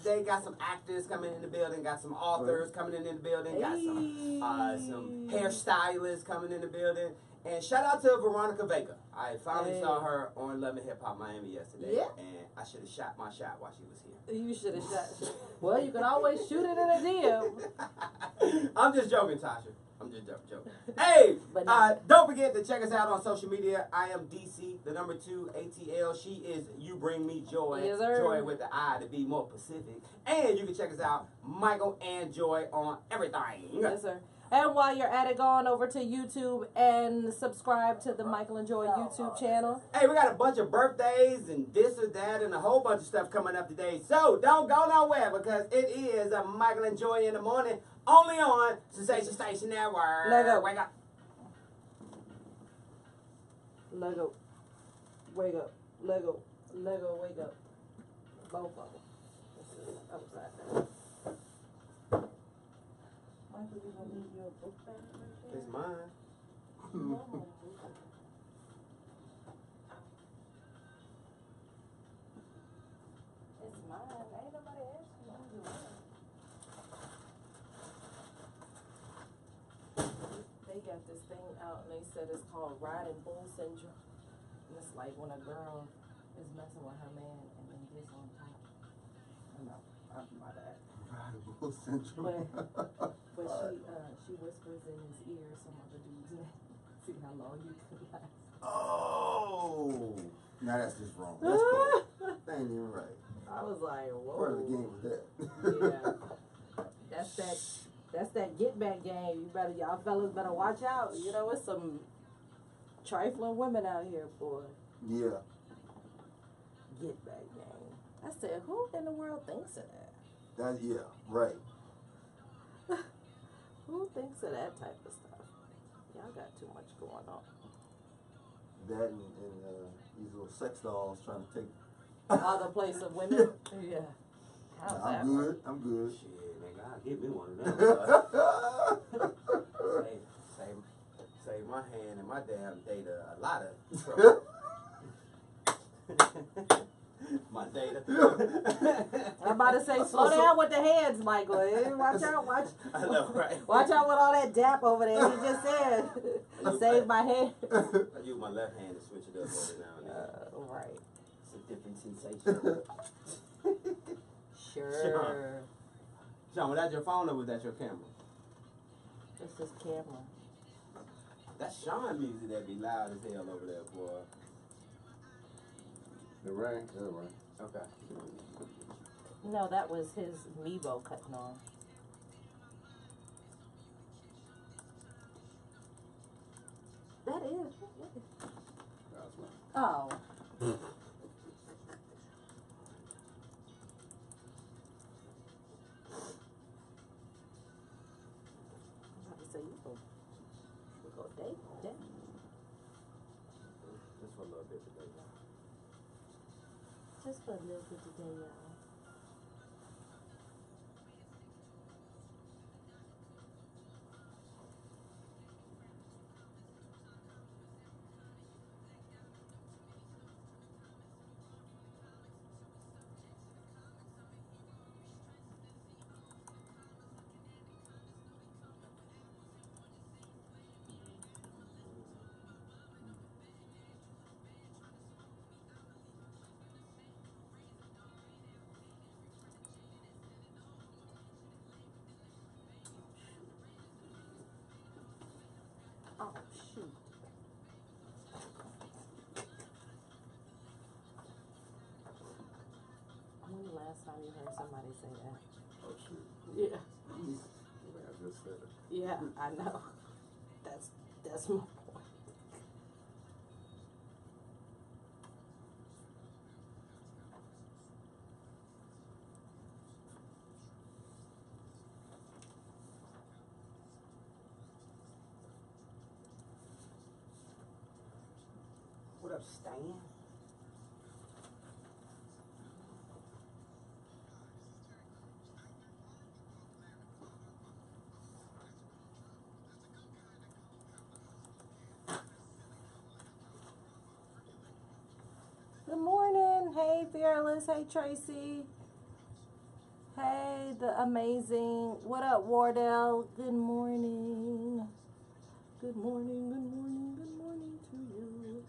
today. Got some actors coming in the building. Got some authors coming in the building. Got some hairstylists coming in the building. And shout out to Veronica Vega. I finally saw her on Love and Hip Hop Miami yesterday. Yeah. And I should have shot my shot while she was here. You should have shot. Well, you can always shoot it in a DM. I'm just joking, Tasha. I'm just joking. Hey, don't forget to check us out on social media. I am DC, the number 2 ATL. She is You Bring Me Joy. Yes, sir. Joy with the I to be more Pacific. And you can check us out, Michael and Joy, on everything. Yes, sir. And while you're at it, go on over to YouTube and subscribe to the Michael and Joy YouTube channel. Hey, we got a bunch of birthdays and this or that and a whole bunch of stuff coming up today. So don't go nowhere because it is a Michael and Joy in the morning, only on Sensation Station Network. Lego. Wake up. Lego. Wake up. Lego. Lego, wake up. Both of them. This is upside down. Michael, you gonna leave your book bag right there? It's mine. It's mine. Ain't nobody asked me to do it. They got this thing out and they said it's called riding bull syndrome. And it's like when a girl is messing with her man and then gets on top. No, my bad. Riding bull syndrome. But she whispers in his ear some other dude's name. See how long you can last. Oh! Now that's just wrong. That's cool. That ain't even right. I was like, whoa. Part of the game was that. Yeah. That's that get back game. Y'all fellas better watch out. You know, it's some trifling women out here, boy. Yeah. Get back game. I said, who in the world thinks of that? Yeah, right. Who thinks of that type of stuff? Y'all got too much going on. That and these little sex dolls trying to take. Other place of women? Yeah. How's that I'm good. work? I'm good. Shit, nigga, I'll give me one of them. Save my hand and my damn data a lot of trouble. My data. I'm about to say, slow down with the hands, Michael. Watch out, I know, right? Watch out with all that dap over there. He just said, save my hand. I use my left hand to switch it up every now and then. Right. It's a different sensation. Sure. Sean, was that your phone or was that your camera? It's this camera. That's Sean music that be loud as hell over there, boy. The rain. Yeah, right. Okay. No, that was his Meebo cutting on. That is. That's right. Oh. I'm about to say, we go date. Just for a little bit today. Just for a little bit today, y'all. Oh, shoot. When the last time you heard somebody say that? Oh shoot. Yeah. I just said it. Yeah, I know. That's my point. What up, Stan? Good morning. Hey, Fearless. Hey, Tracy. the amazing. What up, Wardell? Good morning. Good morning, good morning, good morning to you.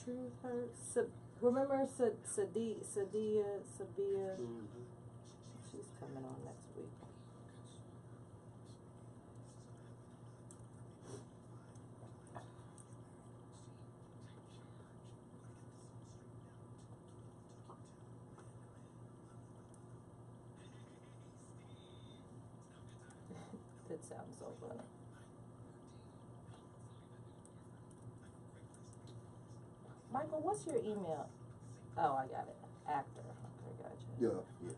Truth hurts. Remember Sabia? She's coming on next week. That sounds so funny. Michael, what's your email? Oh, I got it. Actor. Okay, gotcha. Yeah. Yeah.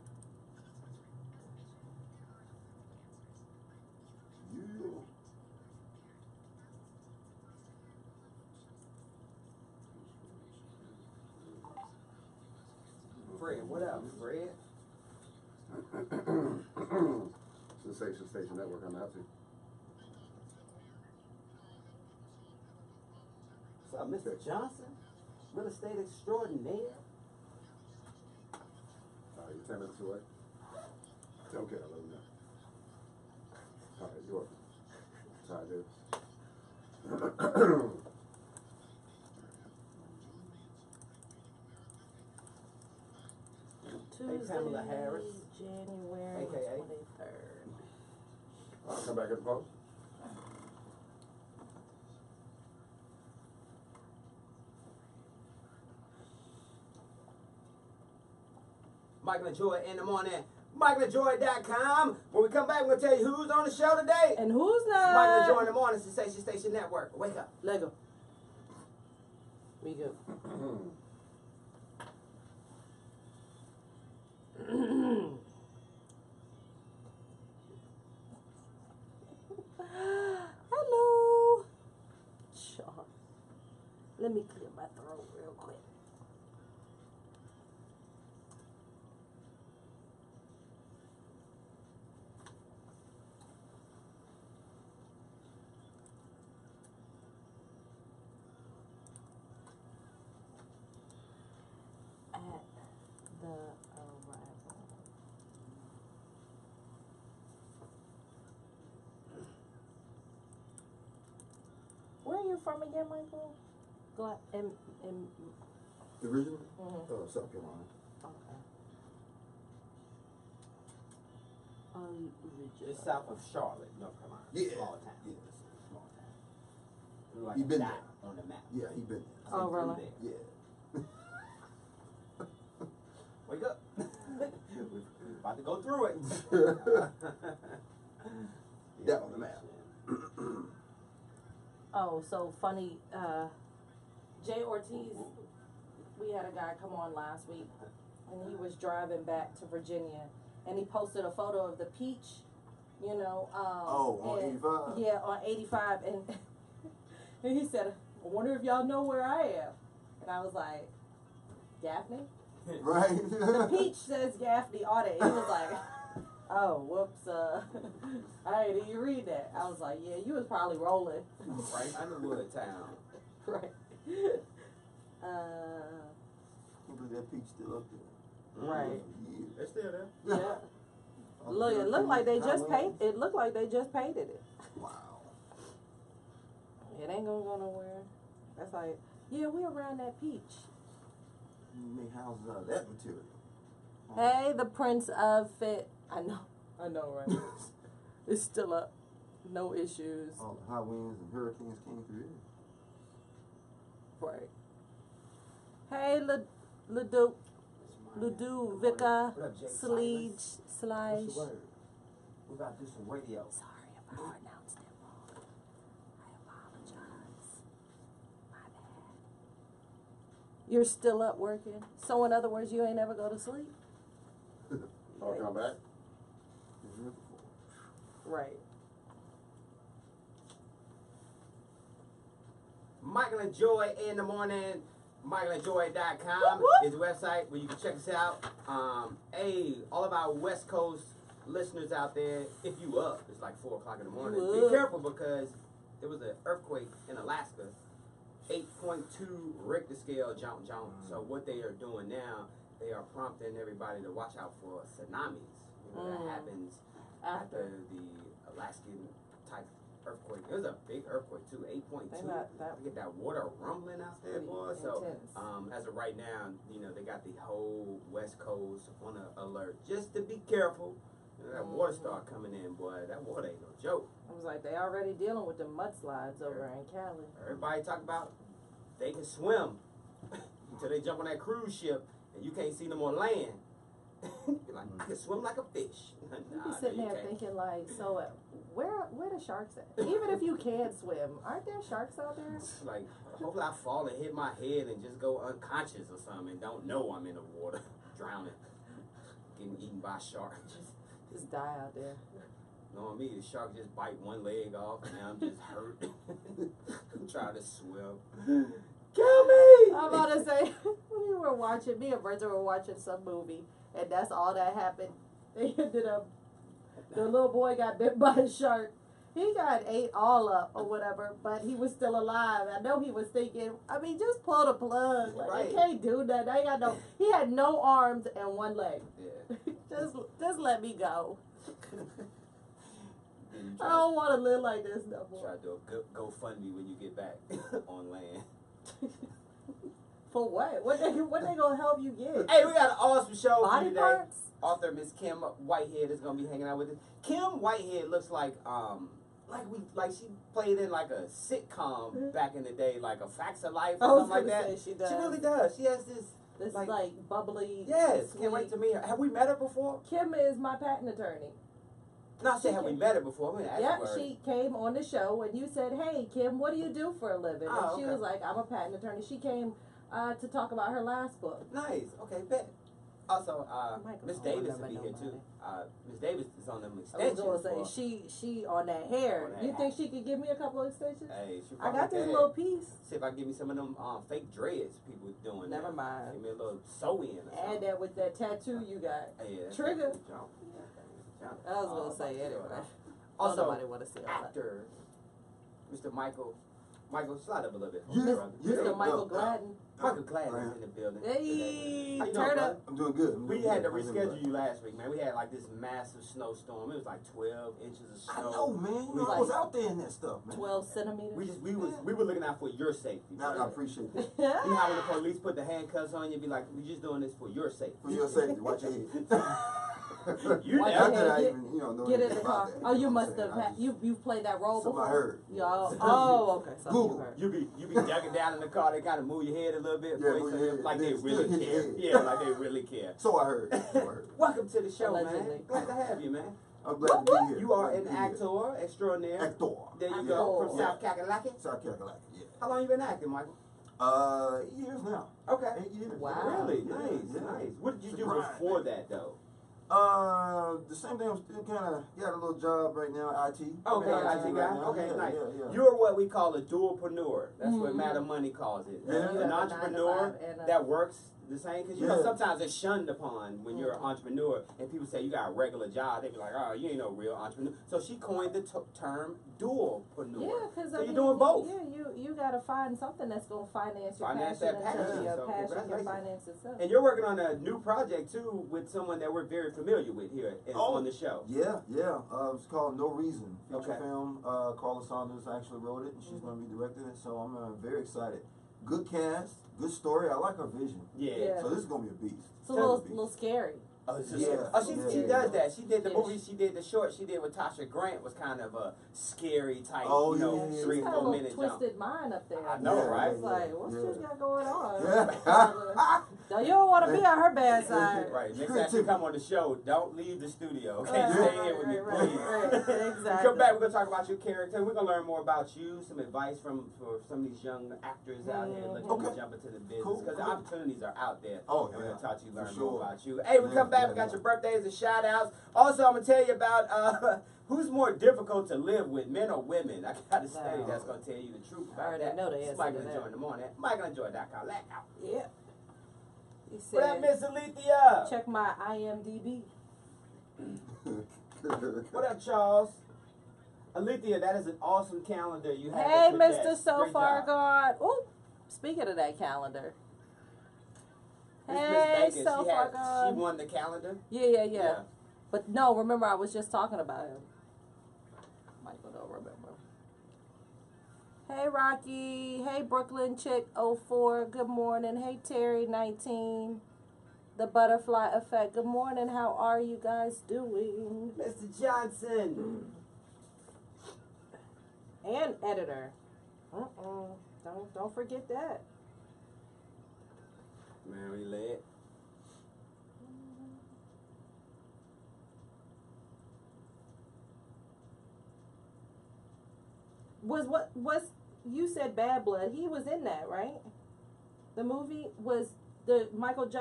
Fred, what up, Fred? Sensation Station Network, I'm happy. What's up, Mr. Johnson? Real estate extraordinaire. You're 10 minutes away? Okay, I'll let him know. All right, you're welcome. Sorry, dude. Tuesday, Pamela Harris. January AKA. 23rd. I'll come back at the post. Michael and Joy in the morning. MichaelandJoy.com. When we come back, we're going to tell you who's on the show today. And who's not? Michael and Joy in the morning, Sensation Station Network. Wake up. Lego. We go. Hello. Sure. Let me clear my throat real quick. At the arrival. Where are you from again, Michael? Originally? Mhm. South Carolina. Okay. It's south of Charlotte, North Carolina. Yeah. Small town. Yeah. Small town. Look like You a been dot there? on the map. Yeah, he been there. Oh, See really? through Yeah. there. Wake up. We're about to go through it. Yeah, on the map. Oh, so funny. Jay Ortiz, we had a guy come on last week, and he was driving back to Virginia, and he posted a photo of the peach, you know. On and- 85? Yeah, on 85, and and he said, "I wonder if y'all know where I am." And I was like, "Gaffney." Right? The peach says Gaffney on it. He was like, "Oh, whoops, I didn't even read that." I was like, "Yeah, you was probably rolling." Right, Underwood town. Right. Can't believe that peach still up there. Right. Yeah. They're still there. Yeah. Look, it looked like they just paid. It looked like they just painted it. Wow. It ain't gonna go nowhere. That's like, yeah, we around that peach. You make houses out of that material. Hey, the Prince of Fit. I know, right? It's still up. No issues. All the high winds and hurricanes came through here. Right. Hey, Ledoux, Vika, What up, Jay Sleege, What's Slige. the word? We about to do some radio. Sorry if I pronounced it wrong. I apologize. My bad. You're still up working? So in other words, you ain't ever go to sleep? I'll come back. Right. Michael and Joy in the morning. MichaelandJoy.com Whoop, whoop. is the website where you can check us out. Hey, all of our West Coast listeners out there, if you up, it's like 4 o'clock in the morning. You up. Be careful because there was an earthquake in Alaska, 8.2 Richter scale jump. So what they are doing now, they are prompting everybody to watch out for tsunamis. You know, that happens after the Alaskan type earthquake. It was a big earthquake too, 8.2. You get that water rumbling out there, boy. So as of right now, you know, they got the whole West Coast on an alert, just to be careful. You know, that water start coming in, boy. That water ain't no joke. I was like, they already dealing with the mudslides over in Cali. Everybody talk about they can swim until they jump on that cruise ship and you can't see them on land. You're like, I can swim like a fish. You be sitting there thinking like, so where the sharks at? Even if you can't swim, aren't there sharks out there? It's like, hopefully I fall and hit my head and just go unconscious or something and don't know I'm in the water, drowning, getting eaten by sharks. Just die out there. Knowing me, the shark just bite one leg off and now I'm just hurt. I'm trying to swim. Kill me! I'm about to say, me and Brenda were watching some movie, and that's all that happened. They ended up, the little boy got bit by a shark. He got ate all up or whatever, but he was still alive. I know he was thinking, I mean, just pull the plug. Like, right. They can't do that. They got no, he had no arms and one leg. Yeah. just let me go. I don't want to live like this no more. Try to do a GoFundMe when you get back on land. For what? What they gonna help you get? Hey, we got an awesome show Body today. parts? Author Miss Kim Whitehead is gonna be hanging out with us. Kim Whitehead looks like she played in like a sitcom back in the day, like a Facts of Life or something like that. She does. She really does. She has this like bubbly. Yes, sweet. can't wait to meet her. Have we met her before? Kim is my patent attorney. No, I said have we met her before? I mean, Yeah, she came on the show and you said, "Hey, Kim, what do you do for a living?" And she was like, "I'm a patent attorney." She came to talk about her last book. Nice. Okay, bet. Also, Miss Davis will be here too. Miss Davis is on them extensions. I was gonna say she on that hair. On that you think she could give me a couple of extensions? Hey, she I got this little piece. See if I can give me some of them fake dreads people doing. Never mind. Give me a little sew in. Add that with that tattoo you got. Yeah, Trigger. I was gonna say anyway. Also, nobody want to see all actor, Mr. Michael, slide up a little bit. Mr. Michael Gladden. Michael Gladden is in the building. Hey, how you turn doing, up. I'm doing good. We had to reschedule you last week, man. We had like this massive snowstorm. It was like 12 inches of snow. I know, man. You know, I was out there in that stuff, man. 12 centimeters. We were looking out for your safety. I appreciate that. You know how when the police put the handcuffs on you, be like, "We just doing this for your safety." For your safety, watch your head. You Watch never. your head. Know Get in the about car. that. Oh, you must have had, you played that role Something before. I heard. Y'all. Oh, okay. So Google. you heard. You be ducking down in the car. They kind of move your head a little bit, Yeah, boy, move so your head, like they then really still hit care. your head. Yeah, like they really care. So I heard. Welcome to the show, Allegedly. man. Glad to have you, man. I'm glad to be here. You are Glad an to be actor extraordinaire. here. Actor. There you Actor. go, from Yeah. South Kakalaki. South Carolina. Yeah. How long you been acting, Michael? years now. Okay. 8 years. Wow. Really? Yeah, Nice, yeah. nice. What did you It's do a grind, before man. that, though? The same thing. I'm still kind of got a little job right now, IT. Okay, Yeah, IT guy. right now. Okay, Yeah, nice. yeah. You're what we call a dualpreneur. That's what Madam Money calls it. Yeah. An entrepreneur that works the same. Because, you know, Yeah. sometimes it's shunned upon when you're an entrepreneur and people say you got a regular job. They be like, oh, you ain't no real entrepreneur. So she coined the term dualpreneur. Yeah, because So you're doing both. Yeah, you gotta find something that's gonna finance your Finance passion, that passion. until your So passion can congratulations. finance itself. And you're working on a new project, too, with someone that we're very familiar with here on the show. Yeah. It's called No Reason. Feature Okay. film. Carla Saunders actually wrote it, and she's going to be directing it. So I'm very excited. Good cast, good story. I like her vision. Yeah. So this is going to be a beast. It's a little scary. Oh, it's Yeah. she Yeah. does that. She did the Yeah. movie. She did the short. She did with Tasha Grant was kind of a scary type. Oh, you know, yeah. She's 3 got a 4 little minute jump. twisted mind up there. I know, Yeah, right? It's like, what's Yeah. she got going on? Yeah. No, you don't want to be on her bad side. Right. Next time she come on the show, don't leave the studio. Okay, Right, stay here with me, right, please. right. Exactly. Come back. We're gonna talk about your character. We're gonna learn more about you. Some advice for some of these young actors out here looking to Okay. jump into the business Cool, because cool. the opportunities are out there. Oh, And we're yeah. gonna talk to you, learn For more sure. about you. Hey, we Yeah, come back. yeah, We got yeah. your birthdays and shout outs. Also, I'm gonna tell you about who's more difficult to live with, men or women. I got a study Wow. that's gonna tell you the truth I about already that. know the It's answer Michael to and that. Joy in the morning. MichaelandJoy.com. Let out. Yeah. He What up, said, Miss Alethea? check my IMDb. What up, Charles? Alethea, that is an awesome calendar you have. Hey, at your Mr. desk. So Great Far job. Gone. Ooh, speaking of that calendar. Miss Hey, Bacon, So Far she Gone. won the calendar. Yeah. But no, remember I was just talking about him. Michael don't remember. Hey, Rocky. Hey, Brooklyn Chick 04. Good morning. Hey, Terry 19. The Butterfly Effect. Good morning. How are you guys doing? Mr. Johnson. And editor. Don't forget that. Mary Led. Was you said Bad Blood? He was in that, right? The movie was the Michael J.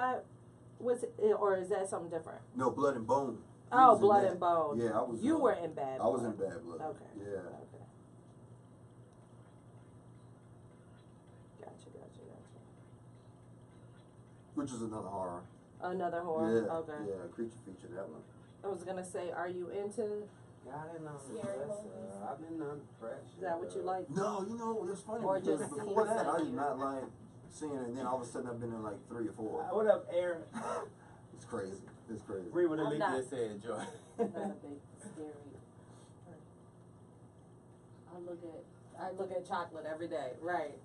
Was it, or is that something different? No, Blood and Bone. He Oh, was in Blood that. and Bone. Yeah, I was. You were in Bad Blood. I was in Bad Blood. Okay. Yeah. Okay. Gotcha. Which is another horror. Another horror. Yeah. Okay. Yeah, creature feature, that one. I was gonna say, are you into? Got it on Scary movies. I've been under pressure. Is that what you like? No, you know, it's funny Or because just before that, I scenes did not like seeing it, and then all of a sudden I've been in like 3 or 4. What up, Aaron? It's crazy. It's crazy. Read what I'm Alethea not- said, Joy. I'm not a big scary. I look at chocolate every day. Right.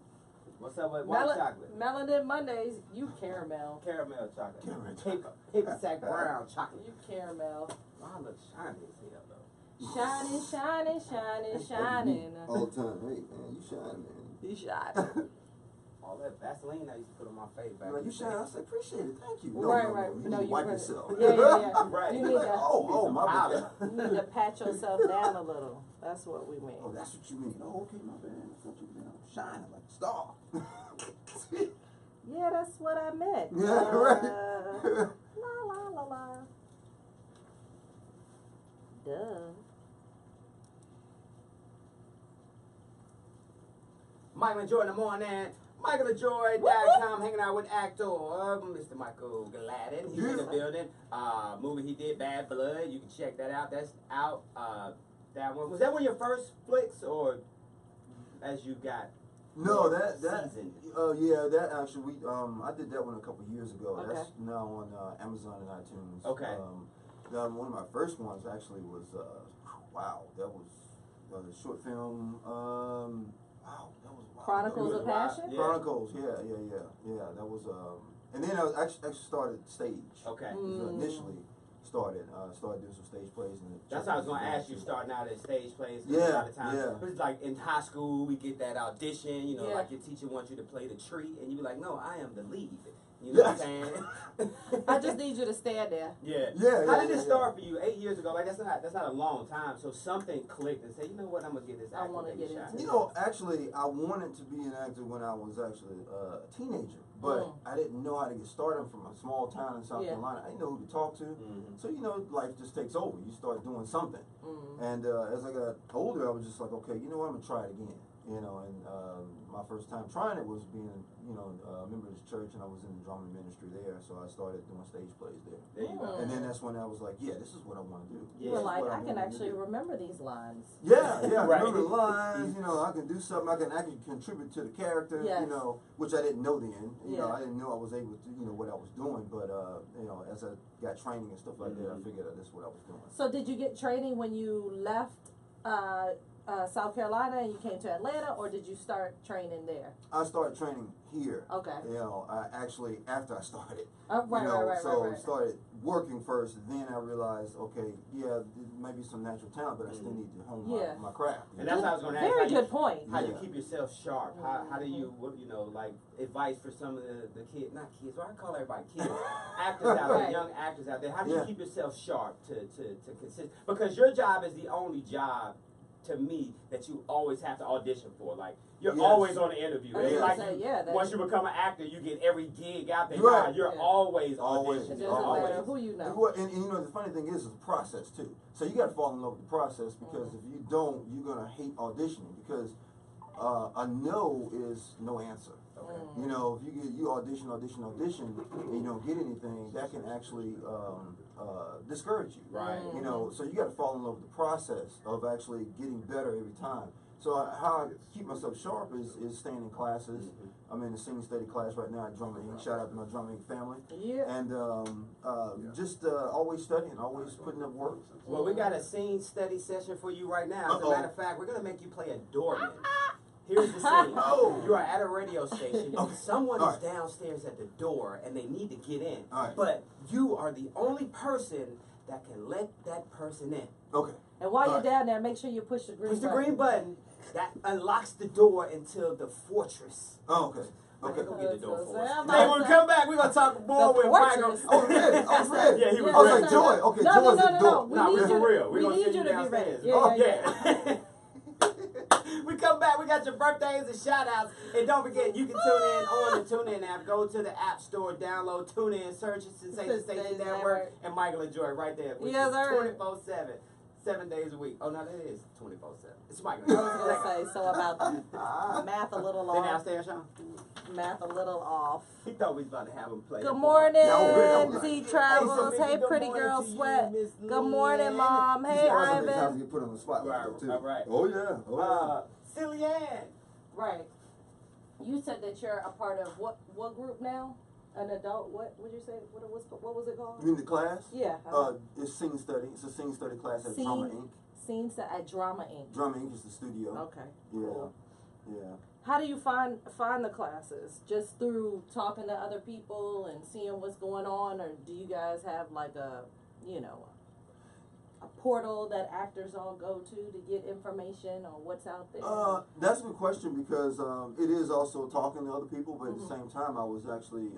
What's up with white chocolate? Melanin Mondays. You caramel. Caramel chocolate. Caramel Paper sack brown chocolate. You caramel. I look shiny as hell, though. Shining. All the time. Hey, man, you shine, man. You shining. All that Vaseline I used to put on my face back Like, in you the shine. day. I said, appreciate it. Thank you. Right. You No, need to you wipe right. yourself. Yeah. Right. You You're need like, to. oh, my bad. powder. You need to pat yourself down a little. That's what we mean. Oh, that's what you mean. Oh, okay, my bad. I thought you meant I'm shining like a star. Yeah, that's what I meant. Yeah, right. La. Duh. Michael and Joy in the morning. MichaelandJoy.com, hanging out with actor Mr. Michael Gladden. He's in the building. Movie he did, Bad Blood. You can check that out. That's out. That one was that one of your first flicks, or as you got? No, that seasoned? yeah, that actually I did that one a couple years ago. Okay. That's now on Amazon and iTunes. Okay. One of my first ones actually was wow, that was a short film. Wow, that was wild. Chronicles That of was Passion? Yeah. Chronicles, yeah. That was and then I was actually started stage. Okay. So initially started doing some stage plays and That's what I was gonna ask you. Starting out at stage plays. Yeah, A lot of times, yeah. it's like in high school, we get that audition. You know, Yeah. like your teacher wants you to play the tree, and you be like, "No, I am the lead." You know what I'm saying? I just need you to stand there. Yeah. Yeah, How yeah, did it yeah. start for you? 8 years ago. Like that's not a long time. So something clicked and said, "You know what? I'm gonna get this. I acting wanna thing get shot." into You know, actually, I wanted to be an actor when I was actually a teenager, but I didn't know how to get started. I'm from a small town in South Yeah. Carolina. I didn't know who to talk to. Mhm. So, you know, life just takes over. You start doing something. Mm. And as I got older, I was just like, okay, you know what, I'm going to try it again. You know, and my first time trying it was being, you know, a member of this church, and I was in the drama ministry there, so I started doing stage plays there. There you go. And then that's when I was like, yeah, this is what I want to do. Yeah. You were This is like, what I can wanna actually do. remember these lines. Yeah, I Right. remember the lines, you know, I can do something, I can actually contribute to the character, Yes. you know, which I didn't know then. You know, Yeah. I didn't know I was able to, you know, what I was doing, but, you know, as I got training and stuff like that, I figured out this is what I was doing. So did you get training when you left South Carolina and you came to Atlanta, or did you start training there? I started training here. Okay. You know, actually after I started. Right, you know, right. started working first, then I realized, okay, yeah, there may be some natural talent, but I still need to hone my craft. And that's what I was gonna ask. Very how good you, point. How you Yeah. keep yourself sharp? How do you, what, you know, like advice for some of the kids, not kids, well, I call everybody kids, actors out there, Right. young actors out there. How do you Yeah. keep yourself sharp to consist? Because your job is the only job, to me, that you always have to audition for. Like you're Yes. always on the interview. I was It's gonna like say, yeah, that- once you become an actor, you get every gig out there. Right. You're Yeah. always Always. auditioning. It doesn't always. matter who you know. Well, and you know, the funny thing is it's a process too. So you got to fall in love with the process, because if you don't, you're gonna hate auditioning, because a no is no answer. Okay. You know, if you audition, and you don't get anything, that can actually discourage you. Right. You know, so you got to fall in love with the process of actually getting better every time. So how I keep myself sharp is staying in classes. I'm in the singing study class right now at Drummer Inc. Shout out to my Drummer Inc. family. Yeah. And just always studying, always putting up work. Well, we got a scene study session for you right now. As a matter of fact, we're gonna make you play a doorman. Here's the scene. Oh. You are at a radio station. Okay. Someone All is right. downstairs at the door and they need to get in. All right. But you are the only person that can let that person in. Okay. And while you're Alright. down there, make sure you push the green Push the button. green button. That unlocks the door into the fortress. Oh, okay. Okay. Go get the door for us. I'm Hey, about when we to- come back, we're gonna talk more The with Michael. fortress. Oh, really? Oh, really? Yeah, he was I was ready. like, Joy. Okay, No, Joy's no, the no, door. no. We Nah, need we're you for real. to, We're we gonna need send you you to be downstairs. ready. Yeah, Oh, yeah. We come back, we got your birthdays and shout outs. And don't forget, you can tune in on the TuneIn app. Go to the App Store, download TuneIn, search it, Sensation Station Network, and Michael and Joy right there. Which Yes, is sir. 24/7, 7 days a week. Oh, no, that is 24/7. It's Michael. I was gonna say, so about the math a little Then off. downstairs, Sean. Math a little off. He thought we was about to have him play. Good morning, Yeah, I was T like, Travels. Hey, Hey, good pretty morning girl to you, Sweat. Miss Good morning, Lynn. Mom. These Hey, guys sometimes Ivan. get put on the spot like that, too. All right. Oh, yeah. Oh, Silly Ann. Right. You said that you're a part of what group now? An adult? What would you say? What was it called? You mean the class? Yeah. It's sing study. It's a sing study class at Sing- Drama Inc. Scenes at Drama Inc. Drama Inc. is the studio. Okay. Yeah. Cool. Yeah. How do you find the classes? Just through talking to other people and seeing what's going on, or do you guys have like a portal that actors all go to get information on what's out there? That's a good question because it is also talking to other people, but at Mhm. the same time, I was actually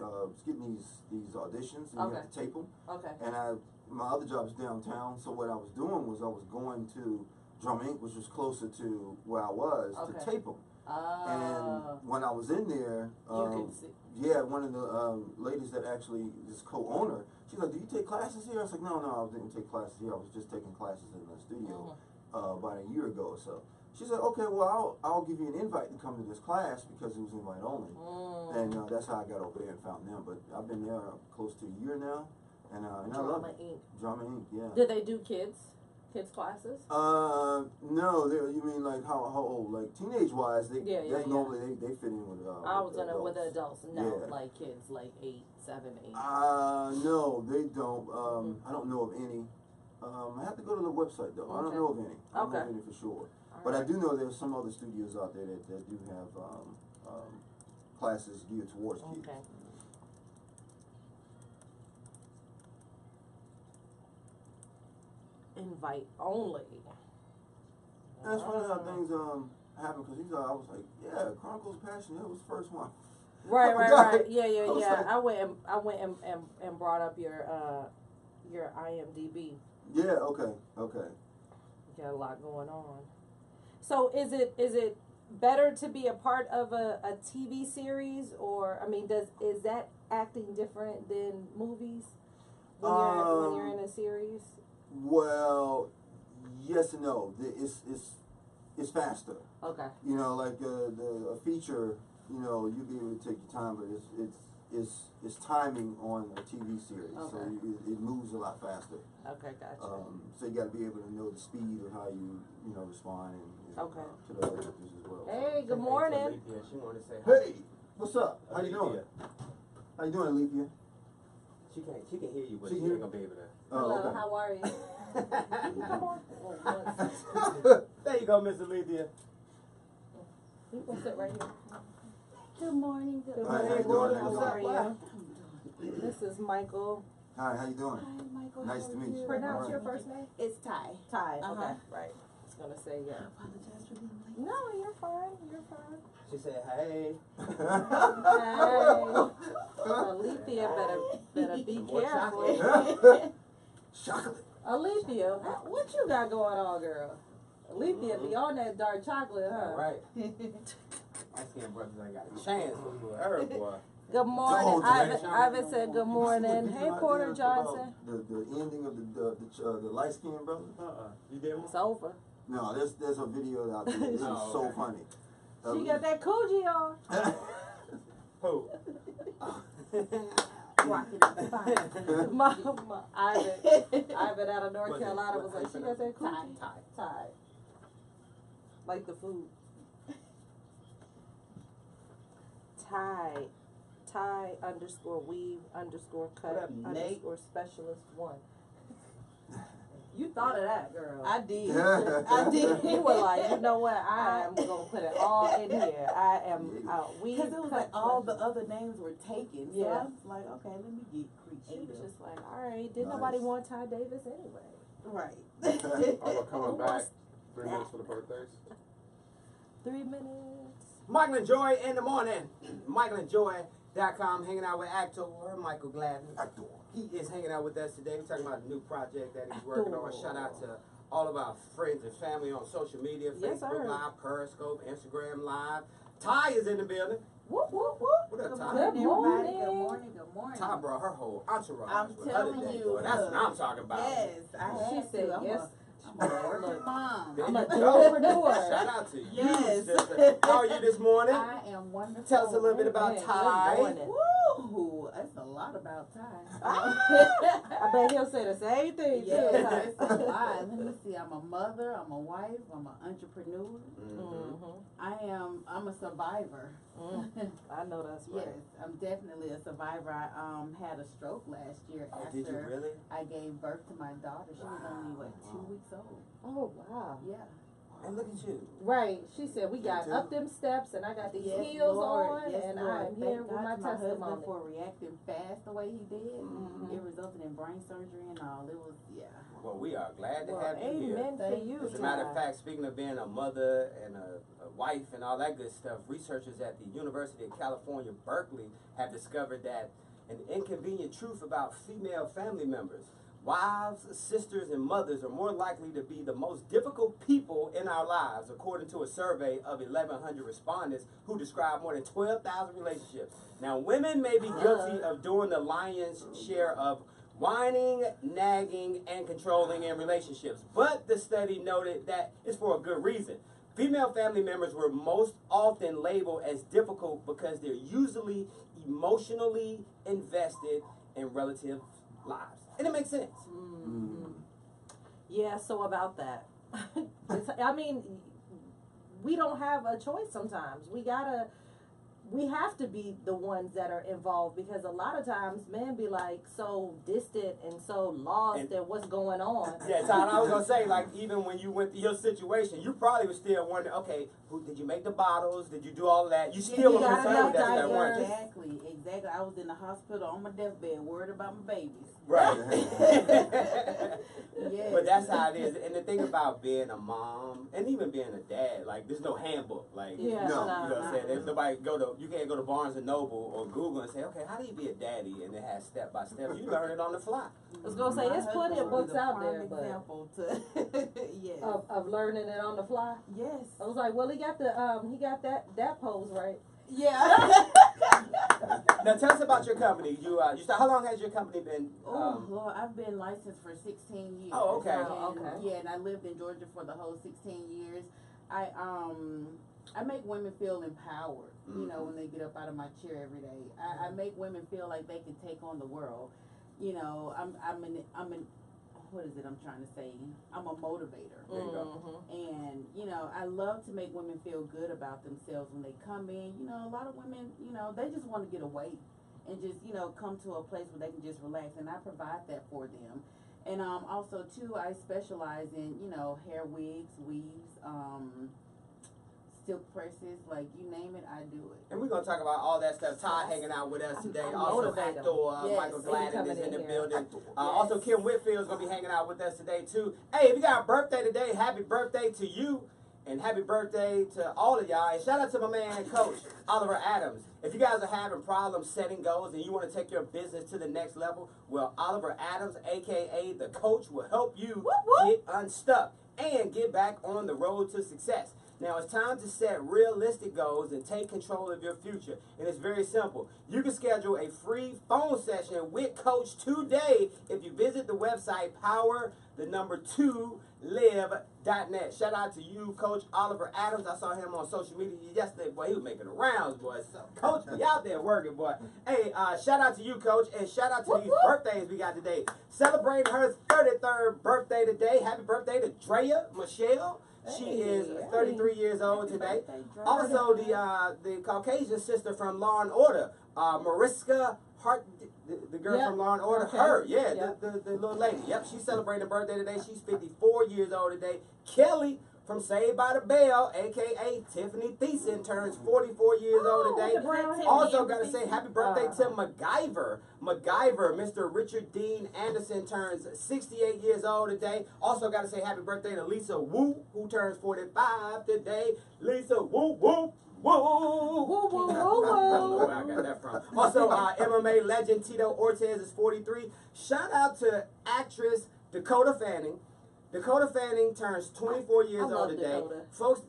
getting these auditions, and you Okay. have to tape them. Okay. And my other job is downtown, so what I was doing was I was going to Drum Inc., which was closer to where I was, Okay. to tape them. And when I was in there, you could see. yeah, one of the ladies that actually is co-owner, she's like, "Do you take classes here?" I was like, "No, I didn't take classes here. I was just taking classes in the studio about a year ago or so." She said, "Okay, well, I'll give you an invite to come to this class because it was invite only." And that's how I got over there and found them. But I've been there close to a year now, and I love Drama it. Inc. Drama Inc. Yeah. Do they do kids classes? No, you mean like how old? Like teenage wise, Yeah. normally they fit in with. I was gonna adults. with adults. No, Yeah. like kids, like 8, 7, 8. No, they don't. I don't know of any. I have to go to the website though. I don't Okay. know of any. I don't know of Okay. any for sure. All But I right. do know there's some other studios out there that do have classes geared towards kids. Okay. Invite only. That's funny how things happen because I was like, yeah, Chronicles of Passion. That was the first one. Right. Yeah. I was like- I went and brought up your IMDb. Yeah. Okay. Got a lot going on. So is it better to be a part of a TV series, or I mean, is that acting different than movies when you're in a series? Well, yes and no. It's faster. Okay. You know, like a feature. You know, you be able to take your time, but it's timing on a TV series, so Okay. it moves a lot faster. Okay, gotcha. So you got to be able to know the speed of how you respond and Okay. to the other actors as well. Hey, good morning. Yeah, she wanted to say hi. Hey, what's up? How you doing? How you doing, Alethea? She can hear you, but She she hear- ain't gonna be able to. Hello, Oh, how are you? Come on. There you go, Miss Alethea. You can sit right here. Good morning. Good Good Hi, how morning. you doing? How What's up? are you? This is Michael. Hi, how you doing? Hi, Michael. Nice how to are meet you. Pronounce Alright. your first name. It's Ty. Ty. Uh-huh. Okay, right. I was gonna say I yeah. apologize for being late. No, you're fine. You're fine. She said, "Hey." Alethea better be More careful. Chocolate. Alethea, what you got going on, girl? Alethea be on that dark chocolate, huh? All right. My skin brothers ain't got a chance for her, boy. Good morning. Don't Ivan said good morning. Hey, Porter Johnson. The ending of the light skinned brother. You did It's over. No, there's a video out there. It's Oh, so okay. funny. She got that coochie on. Who? Rocking the fire. My Ivan out of North What's it? Carolina What was like, she hyphen got that up? coochie. Tie. Tie. Like the food. Tie underscore weave underscore cut What up, Nate? underscore specialist 1. You thought of that, girl. I did. I did. You were like, you know what? I am gonna put it all in here. I am out. We Because it was like all the other names were taken. So Yeah. I was like, okay, let me get She was creative. just like, all right. Didn't Nice. nobody want Ty Davis anyway? Right. All coming Who back. wants 3 minutes for the birthdays. 3 minutes. Michael and Joy in the morning. MichaelandJoy.com, hanging out with actor Michael Gladden. Actor. He is hanging out with us today. We're talking about a new project that he's working on. Shout out to all of our friends and family on social media, Yes, Facebook sir. Live, Periscope, Instagram Live. Ty is in the building. Whoop whoop whoop. What up, Good Ty? morning, everybody. morning. Good morning. Good morning. Ty brought her whole entourage I'm with her telling today. you, Boy, that's what I'm talking about. Yes, I had She said to. yes. I'm a working mom. There I'm you a go. entrepreneur. Shout out to you, Yes. sister. How are you this morning? I am wonderful. Tell us a little bit about Amen. Ty. Good morning. Woo! That's a lot about time. I bet he'll say the same thing too. Yes, it's a lot. Let me see. I'm a mother. I'm a wife. I'm an entrepreneur. Mhm. I'm a survivor. I know that's right. Yes, I'm definitely a survivor. I had a stroke last year Oh, after did you really? I gave birth to my daughter. She was only 2 weeks old. Oh wow. Yeah. And look at you. Right. She said we got too. up them steps and I got these Yes, heels Lord. on Yes, and Lord. I'm Thank here with God my to my husband testimony. for reacting fast the way he did. Mhm. It resulted in brain surgery and all. It was Well, we are glad to Well, have you here. amen for Thank you. As a matter of Ty. fact, speaking of being a mother and a wife and all that good stuff, researchers at the University of California, Berkeley, have discovered that an inconvenient truth about female family members. Wives, sisters, and mothers are more likely to be the most difficult people in our lives, according to a survey of 1,100 respondents who described more than 12,000 relationships. Now, women may be guilty of doing the lion's share of whining, nagging, and controlling in relationships, but the study noted that it's for a good reason. Female family members were most often labeled as difficult because they're usually emotionally invested in relative lives. And it makes sense. Yeah, so about that. I mean, we don't have a choice sometimes. We have to be the ones that are involved because a lot of times men be like so distant and so lost at what's going on. Yeah, Todd, I was gonna say, like, even when you went through your situation, you probably was still wondering, okay, who did you make the bottles? Did you do all of that? You still you were got concerned with that enough stuff, weren't you? Exactly. I was in the hospital on my deathbed, worried about my babies. Right. Yes. But that's how it is. And the thing about being a mom and even being a dad, like, there's no handbook. Like, Yeah, No. you know what I'm saying? There's nobody you can't go to Barnes and Noble or Google and say, okay, how do you be a daddy? And it has step by step. You learn it on the fly. I was gonna say, My it's plenty of husband books was a out prime there, but example to yes. of learning it on the fly. Yes. I was like, well, he got that pose right. Yeah. Now tell us about your company. You how long has your company been? Oh, Lord, I've been licensed for 16 years. Oh, okay. And, Oh, okay. Yeah, and I lived in Georgia for the whole 16 years. I make women feel empowered, you know, when they get up out of my chair every day. I make women feel like they can take on the world. You know, I'm what is it I'm trying to say? I'm a motivator. There you go. And, you know, I love to make women feel good about themselves when they come in. You know, a lot of women, you know, they just want to get away and just, you know, come to a place where they can just relax. And I provide that for them. And also, too, I specialize in, you know, hair wigs, weaves, silk presses, like you name it, I do it. And we're going to talk about all that stuff. Todd hanging out with us today. I'm Also, motivated. actor Yes, Michael he Gladden coming is in in the here. building. Yes. Also, Kim Whitfield is going to be hanging out with us today, too. Hey, if you got a birthday today, happy birthday to you. And happy birthday to all of y'all. And shout out to my man, Coach Oliver Adams. If you guys are having problems setting goals and you want to take your business to the next level, well, Oliver Adams, a.k.a. the Coach, will help you get unstuck and get back on the road to success. Now it's time to set realistic goals and take control of your future. And it's very simple. You can schedule a free phone session with Coach today if you visit the website power2live.net. Shout out to you, Coach Oliver Adams. I saw him on social media yesterday. Boy, he was making the rounds, boy. So, Coach, be out there working, boy. Hey, shout out to you, Coach, and shout out to these birthdays we got today. Celebrating her 33rd birthday today. Happy birthday to Drea Michelle. She is 33 years old today. Also, the Caucasian sister from Law and Order, Mariska Hart, the girl from Law and Order. Okay. Her, the little lady. Yep, she's celebrating her birthday today. She's 54 years old today. Kelly from Saved by the Bell, a.k.a. Tiffany Thiessen, turns 44 years old today. Also got to say happy birthday to MacGyver. Mr. Richard Dean Anderson turns 68 years old today. Also got to say happy birthday to Lisa Wu, who turns 45 today. Lisa Wu, woo, woo. Woo, woo, woo, I don't know woo. where I got that from. Also, MMA legend Tito Ortiz is 43. Shout out to actress Dakota Fanning. Dakota Fanning turns 24 years old today. Dakota. Folks,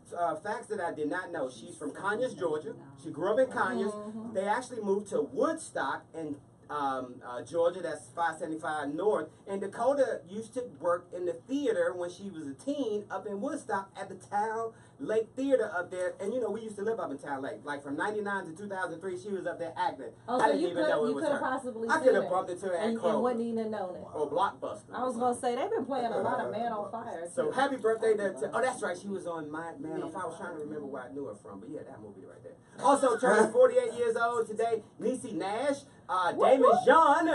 facts that I did not know. She's from Conyers, Georgia. She grew up in Conyers. They actually moved to Woodstock in Georgia, that's 575 North. And Dakota used to work in the theater when she was a teen up in Woodstock at the Town Lake Theater up there. And you know, we used to live up in Town Lake. Like from 99 to 2003, she was up there acting. Oh, I so didn't you even know it could was have her. possibly I seen could have her. bumped into her at And Kroger wouldn't even known it. or Blockbuster. I was going to say, they've been playing a lot of Man on Fire. So too. happy birthday to oh, that's right, she was on Man on Fire. I was trying to remember where I knew her from, but yeah, that movie right there. Also turning 48 years old today, Niecy Nash, Damon John,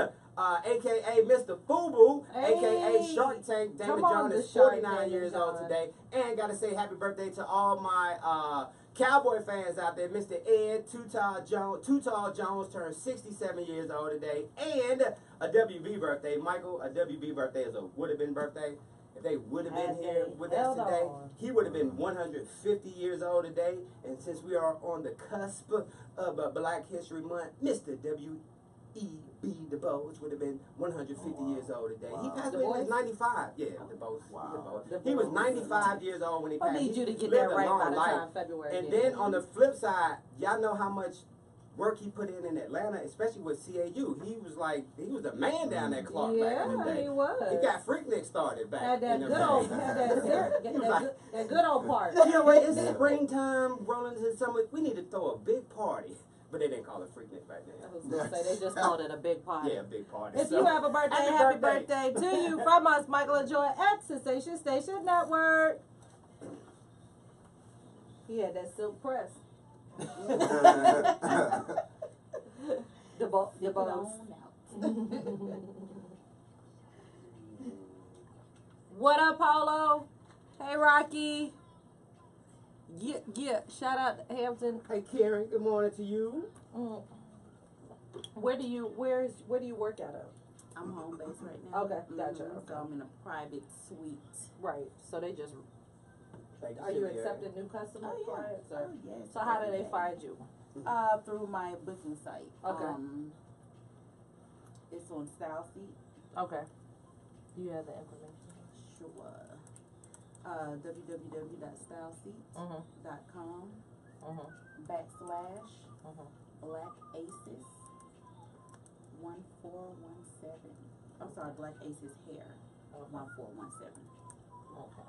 aka Mr. Fubu, aka Shark Tank. Damon John is 49 years old today. And gotta say happy birthday to all my Cowboy fans out there. Mr. Ed Too Tall Jones turned 67 years old today. And a WB birthday. Michael, a WB birthday is a would have been birthday. If they would have been here with us today, he would have been 150 years old today. And since we are on the cusp of Black History Month, Mr. W.E.B. Du Bois would have been 150 years old today. He passed away when he was 95. Yeah, Du Bois. He was 95 years old when he I passed. need you to He get lived that a right long by the life. time February. And is. then on the flip side, y'all know how much work he put in Atlanta, especially with CAU. He was the man down there, Clark, back in the day. He was. He got Freaknik started back Had that in the good day. old, had that good old part. You know what? It's springtime, rolling into summer. We need to throw a big party. But they didn't call it Freaknik back then. I was going to say, they just called it a big party. Yeah, a big party. If So, you have a birthday, happy birthday to you from us, Michael and Joy at Sensation Station Network. He had that silk press. The bones. What up, Paulo? Hey, Rocky. Yeah. Shout out to Hampton. hey, Karen, good morning to you. Where do you work out of? I'm home based right now. Okay, gotcha. So I'm in a private suite. Right. So they just. Like, Are you should be, accepting new customers? Oh, yeah. clients, or- Oh, yes. So how do they find you? Through my booking site. Okay. It's on StyleSeat. Okay. You have the information. Sure. www.styleseat.com /Black Aces 1417. I'm sorry, Black Aces Hair 1417. Okay.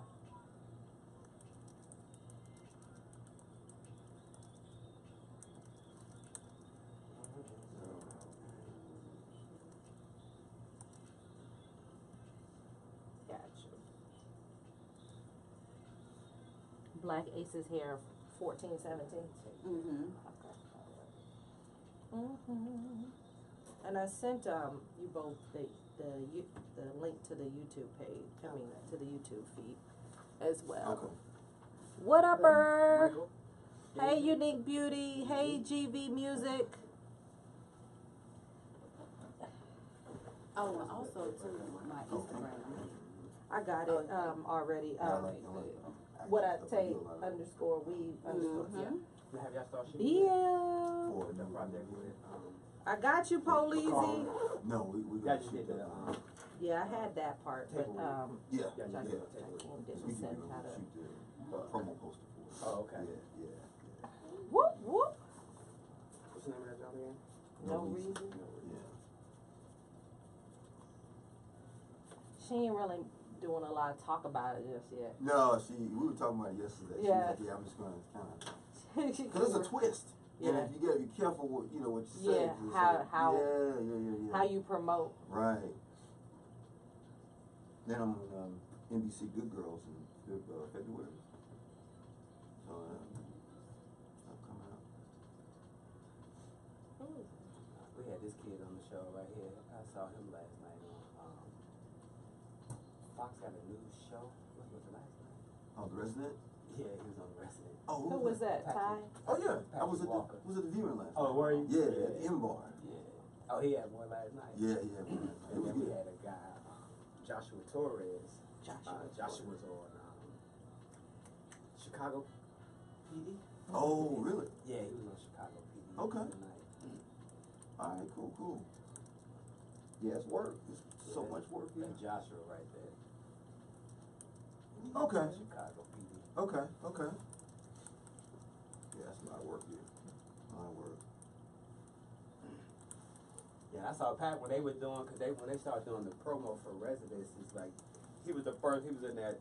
Gotcha. Black Aces Hair 1417. Mm-hmm. And I sent you both the link to the YouTube page. I mean to the YouTube feed as well. Okay. What upper? Michael? Hey Unique Beauty. Hey GV Music. Oh, and also to my Instagram. I got it already. What I take underscore weave underscore. Yeah. Have y'all started shooting? Yeah. For the project with I got you, Polizy. No, we y'all got to just shoot did that. the Yeah, I had that part, but Yeah, Yeah, yeah. I didn't We send can how to. shoot the promo poster for it. Oh, okay. Yeah. Whoop whoop. What's the name of that job again? No reason. Yeah. She ain't really doing a lot of talk about it just yet. No, we were talking about it yesterday. Yeah. She was like, I'm just gonna kind of, because it's a twist. Yeah. And if you gotta be careful what what you say. Yeah, 'cause it's how- yeah. How you promote. Right. Then I'm on NBC Good Girls in February. So stuff coming up. We had this kid on the show right here. I saw him last night on Fox got a new show. What was it last night? Oh, The Resident? Yeah, he was on The Resident. Oh, Who was that? Ty? Patrick. Oh yeah, I was Patrick Walker. was at the viewing last Oh, night. were you? Yeah, at the M Bar. Yeah. Oh, he had one last night. Yeah. It And was then we good. had a guy, Joshua Torres. Joshua's on Chicago PD. Oh, really? Yeah, he was on Chicago PD. Okay. Tonight. All right, cool. Yeah, it's work. It's so much work. Yeah. And Joshua right there. Okay. Chicago PD. Okay. Yeah, that's a lot of work here. A lot of work. Yeah, I saw Pat when they were doing, when they started doing the promo for Residences, like he was the first. He was in that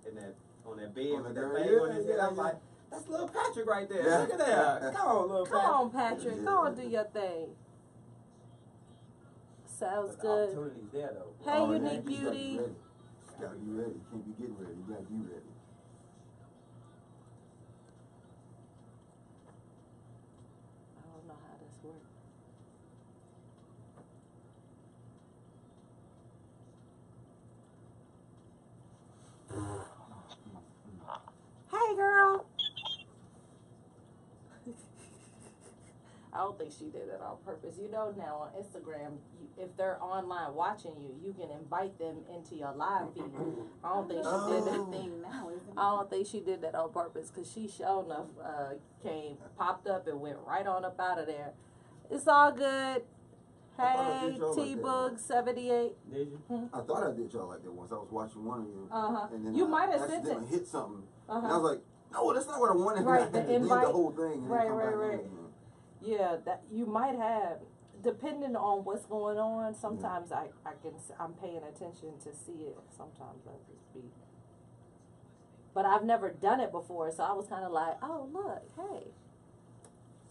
on that bed On with the that girl, thing on his head. I was yeah. like, that's little Patrick right there. Yeah. Look at that. Come on, little Come Patrick. on, Patrick. Yeah. Go on, do your thing. Sounds But the good. opportunity's there though. Hey, Oh, Unique yeah, you gotta be Beauty. ready. You gotta be ready. You can't be getting ready. You gotta be ready. I don't know how this works. Hey, girl. I don't think she did it on purpose. You know, now on Instagram, if they're online watching you, you can invite them into your live feed. I don't think she did that Oh. Thing now, isn't it? I don't think she did that on purpose because she sure enough popped up and went right on up out of there. It's all good. I thought I Hey, did y'all like that T-Bug 78. Did you? I thought I did y'all like that once. I was watching one of you. Uh-huh. And then You I might have sent accidentally it. hit something. And I Uh-huh. was like, no, that's not what I wanted. Right, And I the had to leave invite. the whole thing and Right, then come right, back right. in again. Yeah, that you might have. Depending on what's going on, sometimes I'm paying attention to see it. Sometimes I just be. But I've never done it before, so I was kind of like, oh look, hey.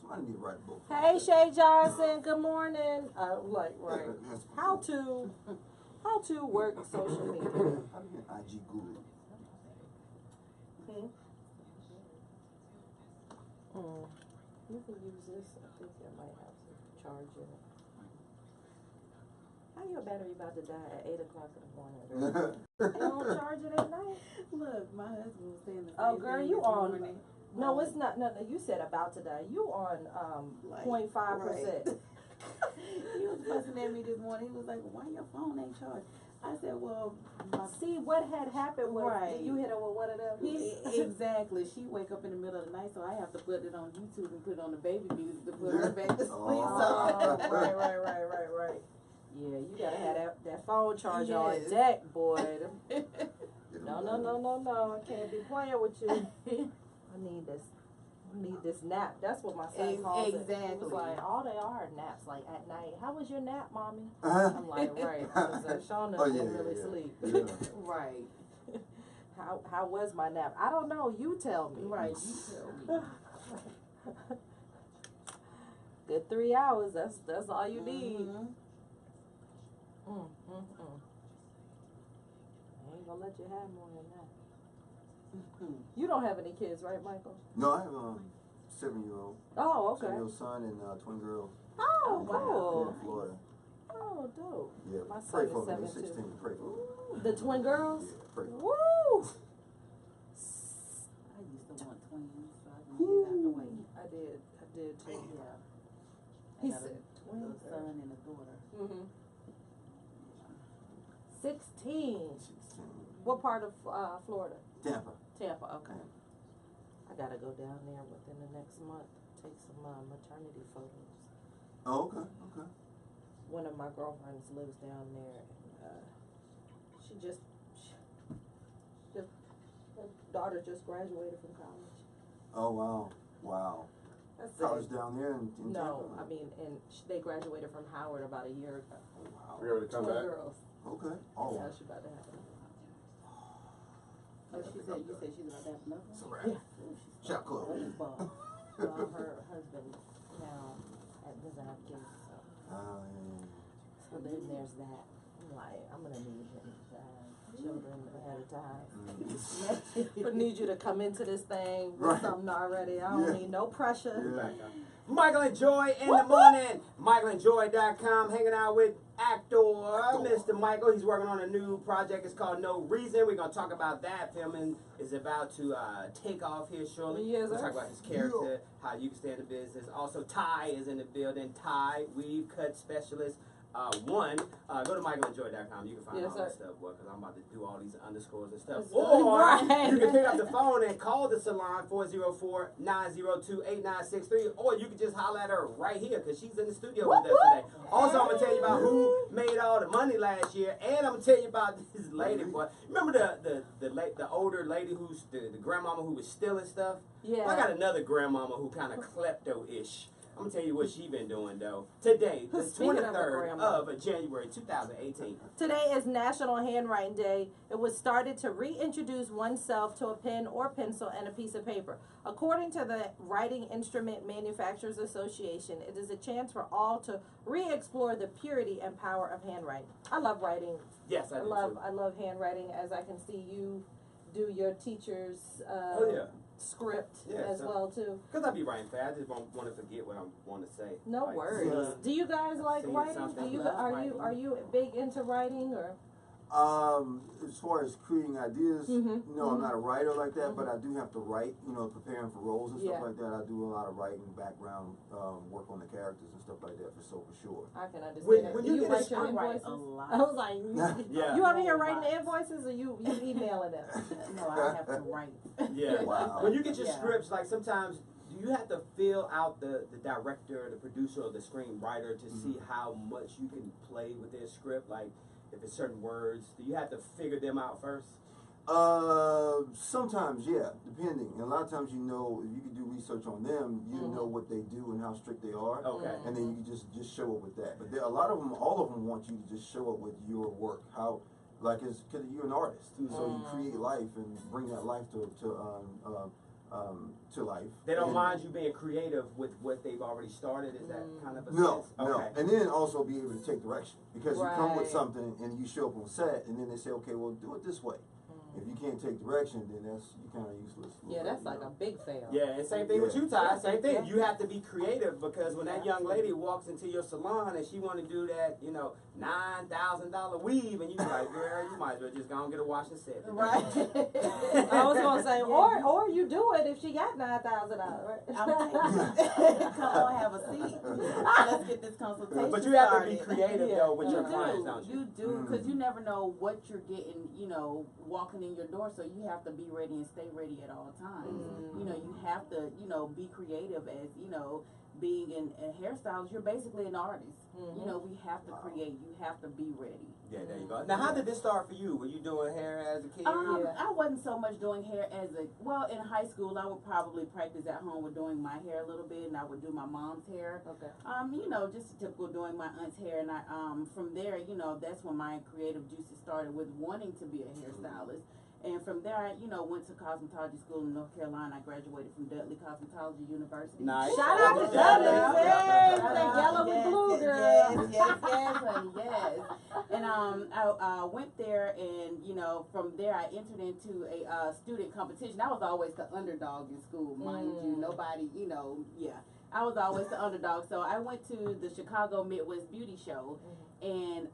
Somebody need to write a book. Hey, Shay Johnson, good morning. Right. That's How to work social media. How to be an IG guru. You can use this. I think it might have some charge in it. How your battery about to die at 8 o'clock in the morning, girl? You don't charge it at night? Look, my husband was saying the same Oh, girl, thing you this on? morning. No, it's not. No, you said about to die. You on Like, 0.5%. He was fussing at me this morning. He was like, "Why your phone ain't charged?" I said, "Well, my See, what had happened was Right. you hit her with one of them. Exactly. She wake up in the middle of the night, so I have to put it on YouTube and put it on the baby music to put her back to sleep. Oh, So right. Yeah, you gotta have that phone charge on Yes. deck, boy. Get 'em No. done. I can't be playing with you. I need this nap. That's what my son calls it. He Exactly. was like, all they are naps, like at night. How was your nap, mommy? Uh-huh. I'm like, right. Because Shauna Oh, yeah, didn't really yeah. sleep. Yeah. right, How was my nap? I don't know. You tell me. right. You tell me. Good 3 hours. That's all you need. Mhm. I ain't gonna let you have more than that. Mhm. You don't have any kids, right, Michael? No, I have a 7-year-old. Oh, okay. 7-year-old son and twin girls. Oh, Yeah, cool. Florida. Oh, dope. Yeah, My pray son for is me. They're 7 too. 16. Pray for me. The twin girls? Yeah, pray for me. Woo! I used to want twins, so I can get out the way. I did too. Yeah. He I got said a twin little son and a daughter. Mm-hmm. 16. 16. What part of Florida? Tampa. Tampa, okay. I gotta go down there within the next month, take some maternity photos. Oh, okay. One of my girlfriends lives down there, and her daughter just graduated from college. Oh wow, wow. That's College it. down there in No, Tampa. I mean, and they graduated from Howard about a year ago. Oh, wow. You ready to come Twin back? girls. Okay. Oh. Yeah, she about to have it. Oh, you said she's about to have another It's a one? wrap. Yeah. Shop closed. Well, her husband now doesn't have kids, so. Yeah. So then there's that. I'm like, I'm gonna need him to have children ahead of time. Mm. But need you to come into this thing with Right. something already. I don't Yeah. need no pressure. Yeah. Michael and Joy in the morning. MichaelandJoy.com, hanging out with actor Mr. Michael. He's working on a new project. It's called No Reason. We're going to talk about that. Filming is about to take off here shortly. Yes, We'll sir. talk about his character, how you can stay in the business. Also, Ty is in the building. Ty, weave cut specialist. Go to MichaelandJoy.com. You can find Yes, all sir. that stuff, boy, because I'm about to do all these underscores and stuff. That's Or right. you can pick up the phone and call the salon 404-902-8963, or you can just holler at her right here because she's in the studio with us today. Also, I'm gonna tell you about who made all the money last year, and I'm gonna tell you about this lady, boy. Remember the older lady who's the grandmama who was stealing stuff? Yeah. I got another grandmama who kind of klepto-ish. I'm gonna tell you what she been doing though. Today, the Speaking of a 23rd grandma. of January 2018. Today is National Handwriting Day. It was started to reintroduce oneself to a pen or pencil and a piece of paper. According to the Writing Instrument Manufacturers Association, it is a chance for all to re-explore the purity and power of handwriting. I love writing. Yes, I do too. I love handwriting, as I can see you do your teacher's Oh yeah. script Yeah, as so- well too. Because I be writing fast. I just don't want to forget what I want to say. No Like, worries. see- Do you guys like see writing? something. Do you Love are you big into writing or? As far as creating ideas, Mhm. no, I'm not a writer like that, but I do have to write, preparing for roles and stuff Yeah. like that. I do a lot of writing, background work on the characters and stuff like that, for sure. I can understand When- that. when Do you you get a write your I write invoices? a lot. I was like, Yeah. you over here writing the invoices or you emailing them? No, I have to write. Yeah. Wow. When you get your Yeah. scripts, like sometimes you have to fill out the director, the producer, or the screenwriter to see how much you can play with their script. Like if it's certain words, do you have to figure them out first? Sometimes, yeah, depending. And a lot of times, if you can do research on them, you know what they do and how strict they are. Okay. And then you can just show up with that. But a lot of them, all of them want you to just show up with your work. How, like, because you're an artist, so you create life and bring that life to life. They don't And- mind you being creative with what they've already started. Is that kind of a No, sense? no, Okay. and then also be able to take direction because you come with Right. something and you show up on set and then they say, okay, well, do it this way. If you can't take direction, then you're kind of useless. Yeah, that's like a big fail. Yeah, and same thing with you, Ty. Same thing. Yeah. You have to be creative because when that young lady walks into your salon and she want to do that, $9,000 weave, and you like, girl, you might as well just go and get a wash and set. Right. I was gonna say, or you do it if she got $9,000, right? Come on, have a seat. Let's get this consultation But you have to be started. creative Yeah. though with your You clients, don't do, you? you do, because you never know what you're getting, walking in your door, so you have to be ready and stay ready at all times. You have to, be creative as, being in hairstyles, you're basically an artist. We have to create, you have to be ready. Yeah, there you go. Now, how did this start for you? Were you doing hair as a kid? Yeah. I wasn't so much doing hair in high school, I would probably practice at home with doing my hair a little bit, and I would do my mom's hair. Okay. Just typical doing my aunt's hair, and from there, that's when my creative juices started with wanting to be a hairstylist. And from there, I, went to cosmetology school in North Carolina. I graduated from Dudley Cosmetology University. Nice. Shout out to Dudley. Dudley. Hey, that yellow and blue girl. Yes, honey, yes. And I went there, and from there I entered into a student competition. I was always the underdog in school, mind you. Nobody, I was always the underdog. So I went to the Chicago Midwest Beauty Show, and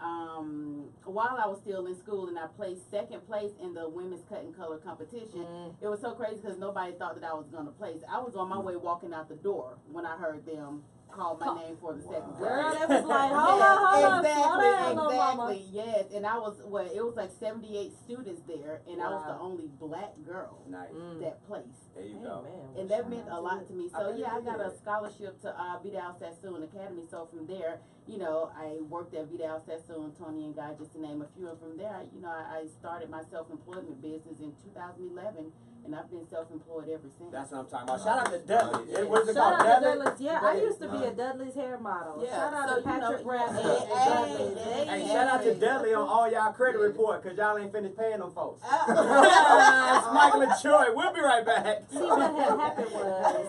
while I was still in school, and I placed second place in the women's cut and color competition. It was so crazy because nobody thought that I was gonna place. I was on my way walking out the door when I heard them call my name for the second place. Girl, that was like, hold on, Exactly, yes. And I was, it was like 78 students there, and I was the Wow. only black girl Nice. that placed. There you go. Amen. And that meant a lot to me. I So bet yeah, I it got a did. scholarship to Vidal Sassoon Academy. So from there, I worked at Vidal Sassoon, Tony and Guy, just to name a few. And from there, I started my self-employment business in 2011, and I've been self-employed ever since. That's what I'm talking about. Shout out to Dudley. What is it Shout called? out to Dudley? Dudley's. Yeah, I used to be a Dudley's hair model. Yeah, Shout out so to Patrick Bradley hey, and Dudley's. Hey, shout out to Dudley on all y'all credit report, because y'all ain't finished paying them folks. It's Michael and Troy. We'll be right back. See, what had happened was,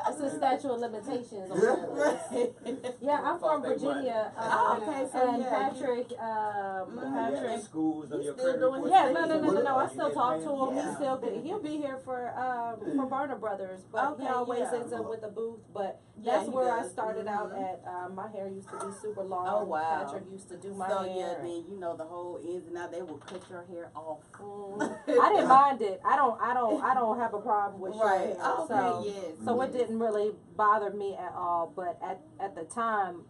it's a statute of limitations on Dudley's. Yeah, I'm from Virginia. Okay, so and yeah, Patrick, Yeah, Patrick. schools of He's your still credit doing report. Yeah, no. I still Yeah, talk to him. yeah. He's still good. He'll be here for Burner Brothers, but Okay, he always yeah. ends up with a booth. But Yeah, that's he where I does. started out Mhm. at. My hair used to be super long. Oh, wow. Patrick used to do my So hair. yeah, then you know the whole ins and outs. They will cut your hair off. I didn't mind it. I don't have a problem with short Right. hair. Okay. So, Yes. so yes. it didn't really bother me at all. But at the time,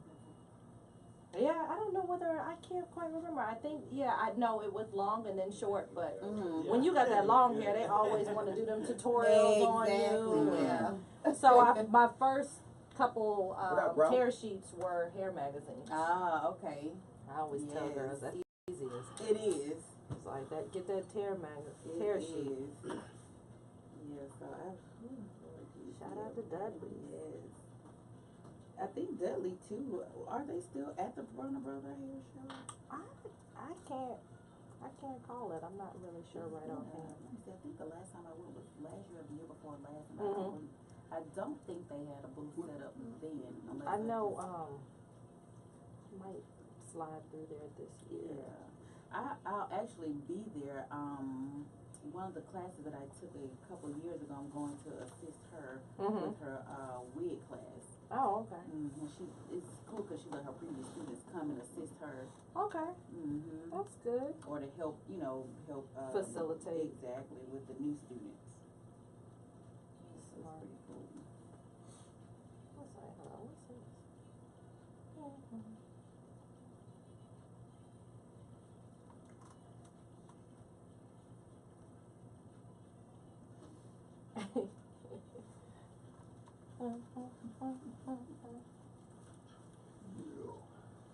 yeah, I don't know whether I can't quite remember. I think I know it was long and then short. But Mhm. when you got that long hair, they always want to do them tutorials on Exactly. you. Yeah. So my first couple What up, bro? tear sheets were hair magazines. Ah, okay. I always tell Yes. girls that's easiest. It is. It's like that. Get that tear It tear is. sheet. Yeah. So Shout out to Dudley. Yes. I think Dudley too. Are they still at the Burner Brother hair show? I can't call it. I'm not really sure right offhand. Let me see. I think the last time I went was last year or the year before last. And Mhm. I don't think they had a booth set up then. Unless I know. just- Might slide through there this year. Yeah. I'll actually be there. One of the classes that I took a couple years ago, I'm going to assist her Mhm. with her wig class. Oh, okay. It's cool because she let her previous students come and assist her. Okay, Mm-hmm. that's good. Or to help, help Facilitate. exactly with the new students. So Smart. it's pretty cool. What's that? Hold on. What's this?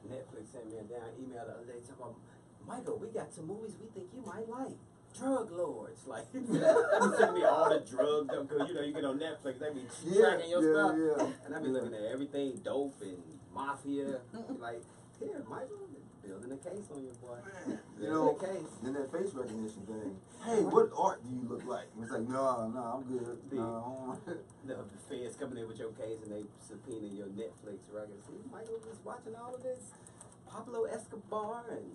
Netflix sent me a damn email the other day talking about, Michael, we got some movies we think you might like. Drug lords, like send me all the drugs, cause you get on Netflix, they be tracking your stuff, and I be looking at everything dope and mafia, like here, Michael, building a case on your boy, building a case. Then that face recognition thing. Hey, what art do you look like? And it's like, no, I'm good. No, The feds coming in with your case and they subpoena your Netflix record. See, Michael was watching all of this Pablo Escobar and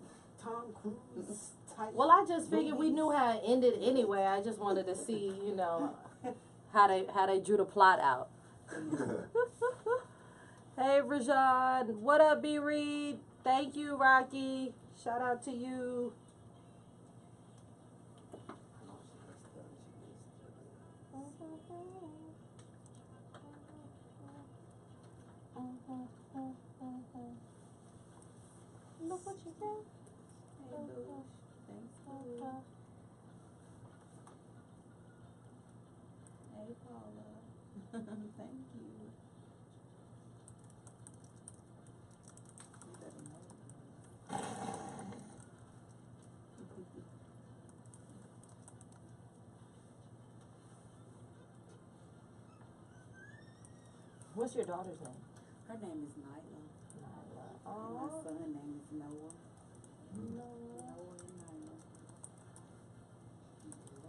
Tom Cruise type. Well, I just figured we knew how it ended anyway. I just wanted to see, how they drew the plot out. Hey, Rajan. What up, B. Reed? Thank you, Rocky. Shout out to you. Look what you did. Hey, Boosh. Thanks, Boosh. Hey, Paula. Thank you. What's your daughter's name? Her name is Nyla. And my Oh, son's name is Noah. no. Noah and Nyla.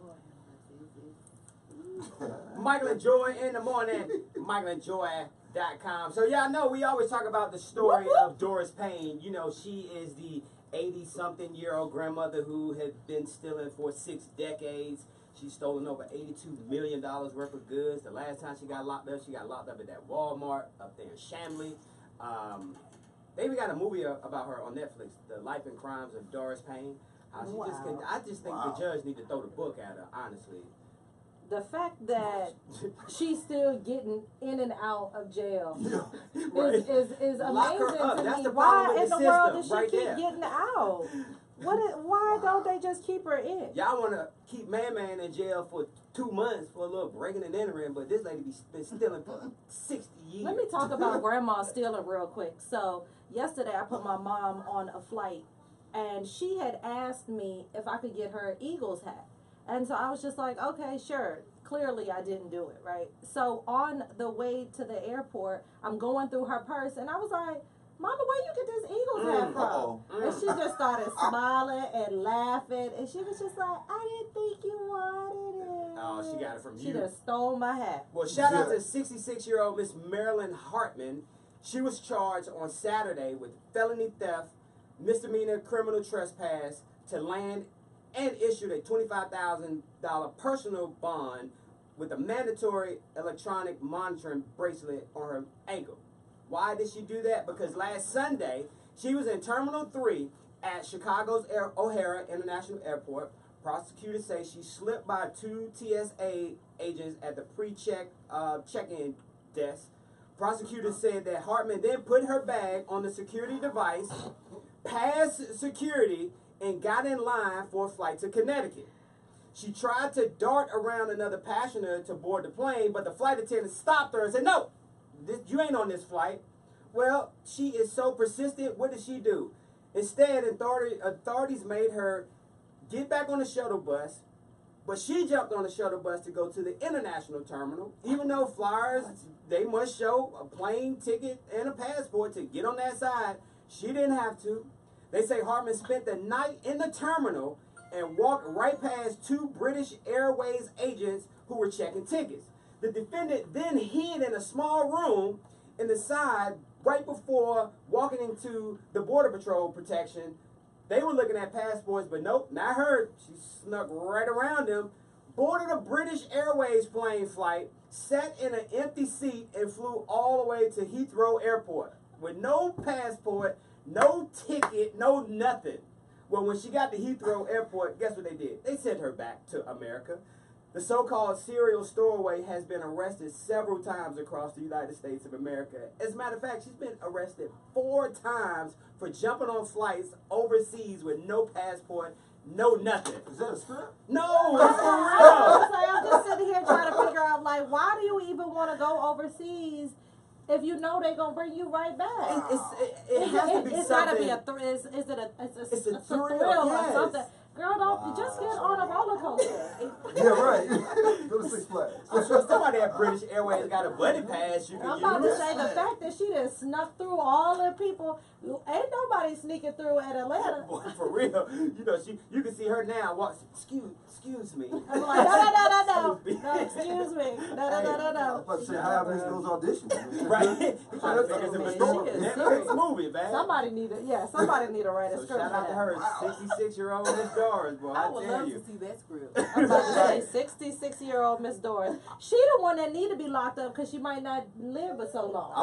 Lord have mercy. Michael and Joy in the morning. MichaelandJoy.com. So y'all know we always talk about the story of Doris Payne. She is the 80-something-year-old grandmother who had been stealing for 6 decades. She's stolen over $82 million worth of goods. The last time she got locked up at that Walmart up there in Chamblee. They even got a movie about her on Netflix, The Life and Crimes of Doris Payne. How she just Wow. I just think the judge need to throw the book at her, honestly. The fact that she's still getting in and out of jail Right. is Lock her amazing up. to That's me. the Why problem in with the the world does she system, right keep there. getting out? Why don't they just keep her in? Y'all want to keep Man in jail for 2 months for a little breaking and entering, but this lady been stealing for 60 years. Let me talk about grandma stealing real quick. So yesterday I put my mom on a flight, and she had asked me if I could get her an Eagles hat. And so I was just like, okay, sure. Clearly I didn't do it, right? So on the way to the airport, I'm going through her purse, and I was like, Mama, where you get this Eagles hat from? And she just started smiling and laughing, and she was just like, I didn't think you wanted it. Oh, she got it from you. She just stole my hat. Well, shout out to 66-year-old Miss Marilyn Hartman. She was charged on Saturday with felony theft, misdemeanor criminal trespass to land, and issued a $25,000 personal bond with a mandatory electronic monitoring bracelet on her ankle. Why did she do that? Because last Sunday, she was in Terminal 3 at Chicago's O'Hare International Airport. Prosecutors say she slipped by 2 TSA agents at the check-in desk. Prosecutors said that Hartman then put her bag on the security device, passed security, and got in line for a flight to Connecticut. She tried to dart around another passenger to board the plane, but the flight attendant stopped her and said, no, you ain't on this flight. Well, she is so persistent. What did she do? Instead, authorities made her get back on the shuttle bus, but she jumped on the shuttle bus to go to the international terminal. Even though flyers, they must show a plane ticket and a passport to get on that side, she didn't have to. They say Hartman spent the night in the terminal and walked right past 2 British Airways agents who were checking tickets. The defendant then hid in a small room in the side right before walking into the Border Patrol protection. They were looking at passports, but nope, not her. She snuck right around them, boarded a British Airways plane flight, sat in an empty seat, and flew all the way to Heathrow Airport with no passport, no ticket, no nothing. Well, when she got to Heathrow Airport, guess what they did? They sent her back to America. The so-called serial stowaway has been arrested several times across the United States of America. As a matter of fact, she's been arrested 4 times for jumping on flights overseas with no passport, no nothing. Is that a script? No, it's for real. I'm just sitting here trying to figure out, like, why do you even want to go overseas if you know they're gonna bring you right back? It has to be it's something. gotta be a is it a It's a thrill thrill, or yes. something? Girl, don't just get on a roller coaster. Yeah, right. Go to Six Flags. I'm sure somebody at British Airways got a buddy pass you can I'm about to use. say the fact that she done snuck through all the people, ain't nobody sneaking through at Atlanta. Boy, for real, you know, you can see her now. Walk, excuse me. I'm like, no, excuse me, no. I was about to say, how I missed those auditions. Right? He's trying to figure Man, some she story. is Netflix serious. movie, man. Somebody need to write a So script. shout out to her, 66-year-old Miss Doris, boy. I I would tell love you. to see that script. I'm about to say 66-year-old Miss Doris. She the one that need to be locked up because she might not live for so long.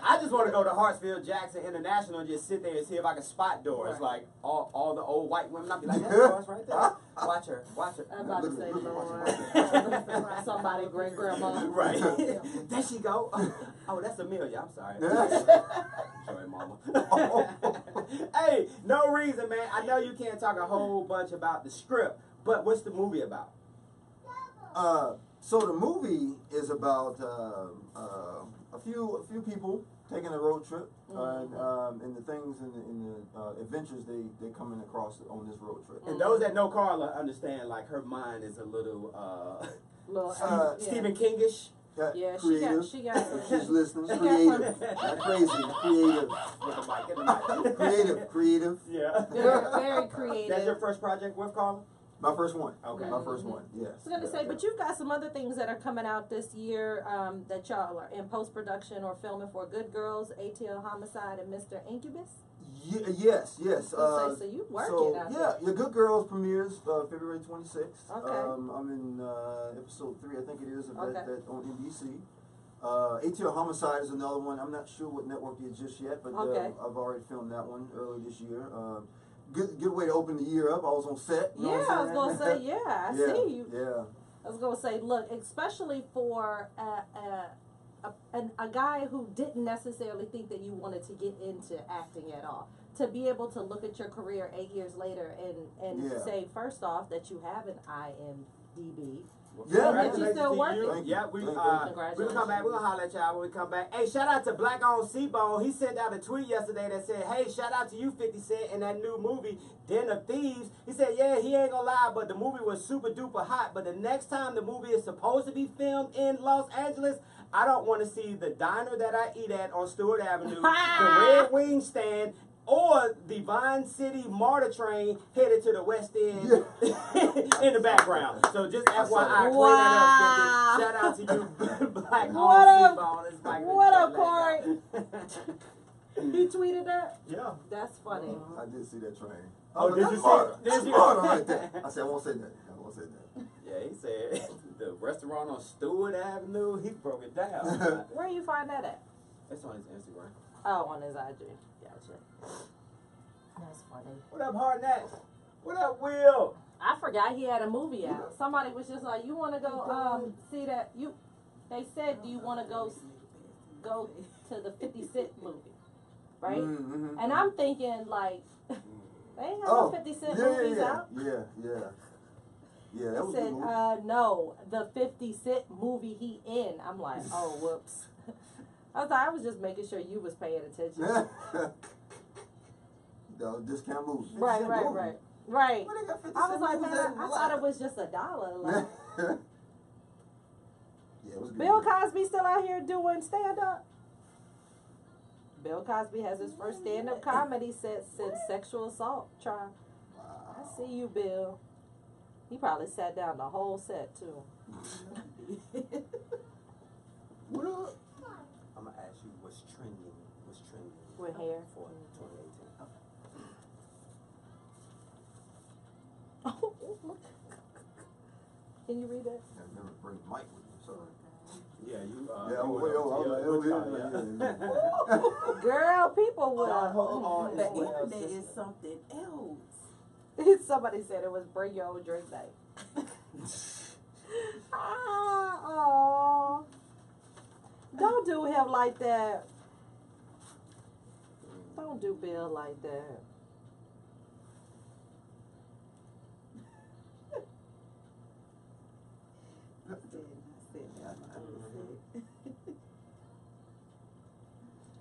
I just want to go to Hartsfield Jackson International and just sit there and see if I can spot Doris, Right. like all the old white women. I'll be like, that's Doris right there. Watch her. I'm about to say, Lord, somebody great grandma. Right. There she go. Oh, that's Amelia. I'm sorry. Sorry, mama. Hey, no reason, man. I know you can't talk a whole bunch about the script, but what's the movie about? So the movie is about a few people taking a road trip and the things and the adventures they coming across on this road trip. And those that know Carla understand, like, her mind is a little Stephen Kingish. Yeah, Creative. she got She's listening. she got Creative. Not crazy. Creative. With the mic, get the mic. Creative. Yeah. very creative. That's your first project with Carla? My first one. Okay. My first one. Yes. I was gonna say, but you've got some other things that are coming out this year that y'all are in post production or filming for. Good Girls, ATL Homicide, and Mr. Incubus. Yes. So you working out there. Yeah. Good Girls premieres February 26th. Okay. I'm in episode 3, I think it is, of Okay. that on NBC. ATL Homicide is another one. I'm not sure what network it is just yet, but Okay. I've already filmed that one early this year. Good way to open the year up. I was on set. You know Yeah, what I I'm was gonna say, saying? I see you. Yeah. I was gonna say, look, especially for a guy who didn't necessarily think that you wanted to get into acting at all, to be able to look at your career 8 years later and Yeah. say, first off, that you have an IMDb, Well, Yeah. congratulations You still to working? you. Thank you. Yeah, we Thank you. we'll come back. We're gonna holler at y'all when we come back. Hey, shout out to Black on C-Bone. He sent out a tweet yesterday that said, "Hey, shout out to you, 50 Cent, in that new movie, Den of Thieves." He said, "Yeah, he ain't gonna lie, but the movie was super duper hot. But the next time the movie is supposed to be filmed in Los Angeles, I don't want to see the diner that I eat at on Stewart Avenue, the Red Wing stand, or the Vine City MARTA train headed to the West End in the background." So just FYI, clean that up, 50. Shout out to you, Black What on up? C-Bone. It's Mike What up, Corey? He tweeted that? Yeah. That's funny. I did see that train. Oh, did that's you see Marta. it? Did That's you? Marta right there. I said, I won't say that. I won't say that. Yeah, he said the restaurant on Stewart Avenue, he broke it down. Where you find that at? It's on his Instagram. Oh, on his IG. Gotcha. That's funny. What up, Hardnett? What up, Will? I forgot he had a movie out. Somebody was just like, "You want to go see that?" They said, "Do you want to go to the 50 Cent movie?" Right? Mm-hmm. And I'm thinking like, they ain't have no 50 Cent yeah, movies yeah, out. Yeah, that He was said, a good movie. no, the 50 Cent movie he in. I'm like, oh, whoops. I was just making sure you was paying attention. The discount movie. Right. Where they got 50 I was cent like, movies man, at? I thought it was just $1. Like, Yeah, it was good. Bill Cosby still out here doing stand-up? Bill Cosby has his first stand-up comedy set since sexual assault trial. Wow. I see you, Bill. He probably sat down the whole set, too. What up? I'm gonna ask you what's trending With hair? for 2018. Oh, look. Can you read that? Yeah, never bring Mike with you, sorry. Yeah, you. Yeah, you I'm went up to over your- here. Girl, people would. The internet is something else. Somebody said it was bring your own drink night. Oh, don't do him like that. Don't do Bill like that.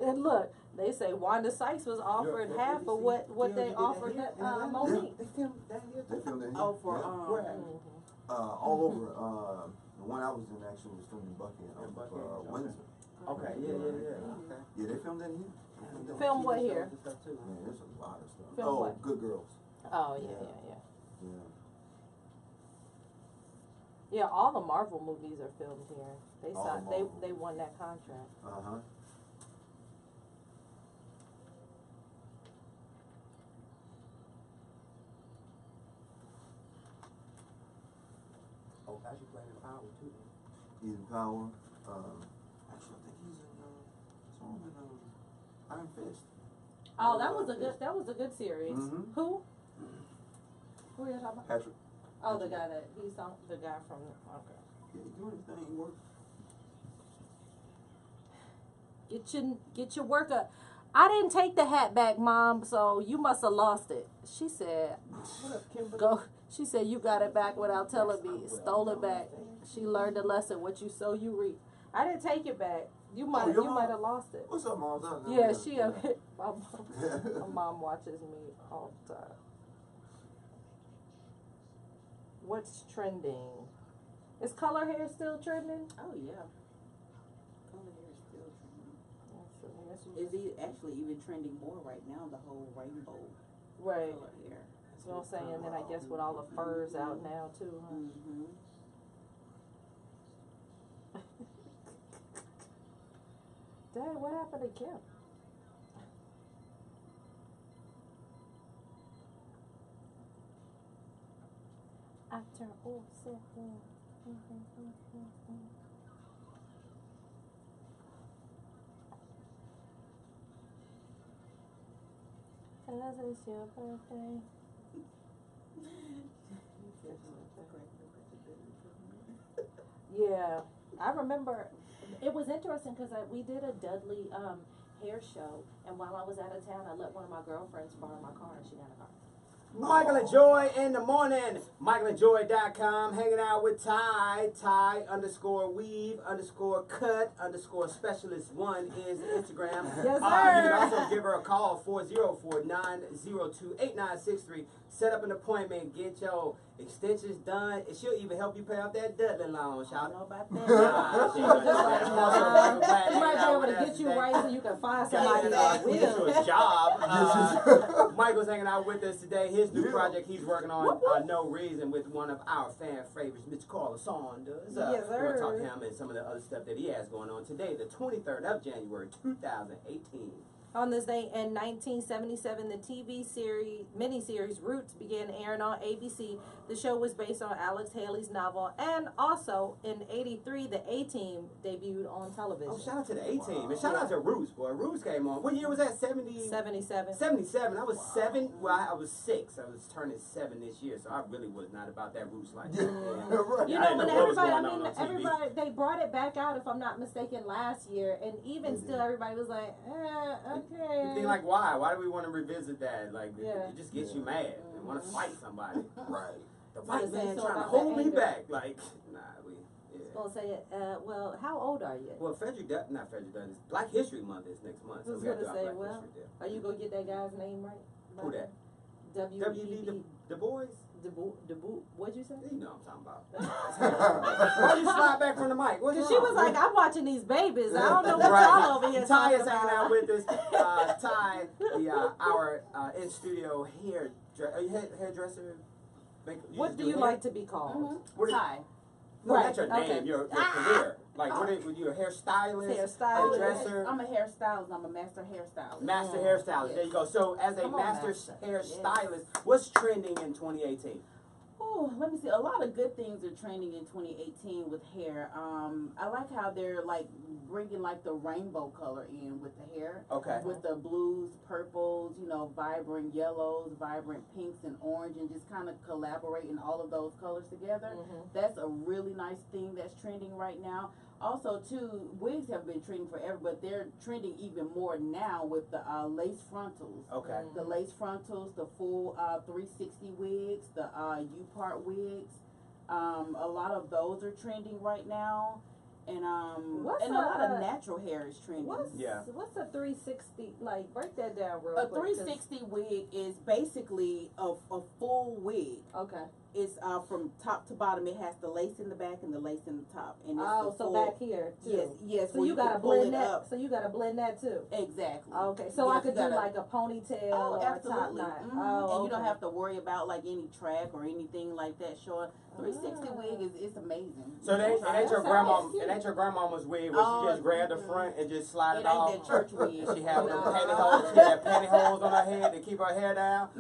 And look, they say Wanda Sykes was offered half of what they offered Monique. They filmed that here They too. filmed it here. Oh, for Yeah. Where at? All over. The one I was in actually was filmed in Buckhead, Windsor. Okay, yeah. Okay. Yeah, they filmed that here. They filmed that Film here. what here? Man, there's a lot of stuff. Film oh, what? Good Girls. Oh yeah. Yeah. Yeah, all the Marvel movies are filmed here. They All signed, the Marvel they won that contract. Uh-huh. Oh, gosh, you playing in Power too. He's in Power. Actually, I think he's in, what's wrong with, Iron Fist. Oh, that was a good series. Mhm. Who? Who are you talking about? Patrick. Oh, the guy that he's on, the guy from. Okay. Yeah, he's doing his thing. He works. Get your work up. I didn't take the hat back, Mom, so you must have lost it. She said, What up, Kimberly? go. She said, you got it back without telling me. Stole it back. She learned a lesson. What you sow, you reap. I didn't take it back. You might your you mom? might have lost it. What's up, Mom? Yeah, my mom watches me all the time. What's trending? Is color hair still trending? Oh yeah. Color hair is still trending. Yes, Is he actually even trending more right now? The whole rainbow right. color hair. That's what I'm saying. And then I guess with all the furs out now too, huh? Mm-hmm. Dad, what happened to Kim? After all said and Cause it's your birthday. Yeah, I remember. It was interesting because we did a Dudley hair show, and while I was out of town, I let one of my girlfriends borrow my car, and she got a car. Michael and Joy in the morning. MichaelandJoy.com. Hanging out with Ty. Ty_weave_cut_specialist1 is Instagram. Yes, You can sir. also give her a call 404-902-8963. Set up an appointment. Get your extensions done. And she'll even help you pay off that Dudley loan. I Shout don't know about that. Nah, she ain't gonna do that. She might be able to get you right so you can find somebody that Get you will. a job. Michael's hanging out with us today. His new project he's working on, No Reason, with one of our fan favorites, Mr. Carlos Saunders. Yes, We're going to talk sir. to him and some of the other stuff that he has going on today, the 23rd of January, 2018. On this day in 1977, the TV miniseries Roots began airing on ABC. The show was based on Alex Haley's novel, and also in '83, the A-Team debuted on television. Oh, shout out to the A-Team. And shout out to Roots, boy. Roots came on. What year was that? 77. 77. I was 7. Well, I was 6. I was turning 7 this year, so I really was not about that Roots life. Right. You I know, didn't when know what was everybody, going on TV. everybody, they brought it back out, if I'm not mistaken, last year, and even Mm-hmm. still, everybody was like, okay. You think like, why? Why do we want to revisit that? Like, Yeah. it just gets you mad and want to fight somebody. Right. The white Just say man so trying to about hold the me anger. back. Like, nah, Gonna say it. Well, how old are you? Well, not Frederick Douglass. Black History Month is next month. I was we gotta gonna do our say, Black well, History Day. are you gonna get that guy's name right? Who that? W.E.B. Du Bois? What'd you say? You know what I'm talking about. Why you slide back from the mic? What's Because she wrong? was like, I'm watching these babies. I don't know what Right. y'all over here Ty talking is hanging about. out with us. Ty, our in studio hairdresser. What do you like to be called? What is- Hi. No, Right, that's your name, okay. your career. Like, what are you, a hairstylist? Hairstylist. Hairdresser? I'm a hairstylist. I'm a master hairstylist. Master hairstylist. There you go. So, as a Come on, master master. hairstylist, what's trending in 2018? Oh, let me see. A lot of good things are trending in 2018 with hair. I like how they're like bringing like the rainbow color in with the hair. Okay. With the blues, purples, vibrant yellows, vibrant pinks and orange, and just kind of collaborating all of those colors together. That's a really nice thing that's trending right now. Also, too, wigs have been trending forever, but they're trending even more now with the lace frontals. Okay. The lace frontals, the full 360 wigs, the U-part wigs. A lot of those are trending right now. And What's and a lot of natural hair is trending. What's a 360? Like, break that down real A quick. 360 wig is basically a full wig. Okay. It's from top to bottom. It has the lace in the back and the lace in the top. And it's Oh, the so full, back here too. Yes. So where you can gotta pull blend it that. up. So you gotta blend that too. Exactly. Okay. So I Yes, could you do gotta- like a ponytail Oh, or a top absolutely. knot. Mhm. Oh, And you don't okay. have to worry about like any track or anything like that showing. 360 wig is amazing. So it ain't your That grandma. sounds cute. It ain't your grandmama's wig where she just grabbed the front and just slide It it ain't off. that church wig. She had them No. pantyhose. She had pantyhose on her head to keep her hair down.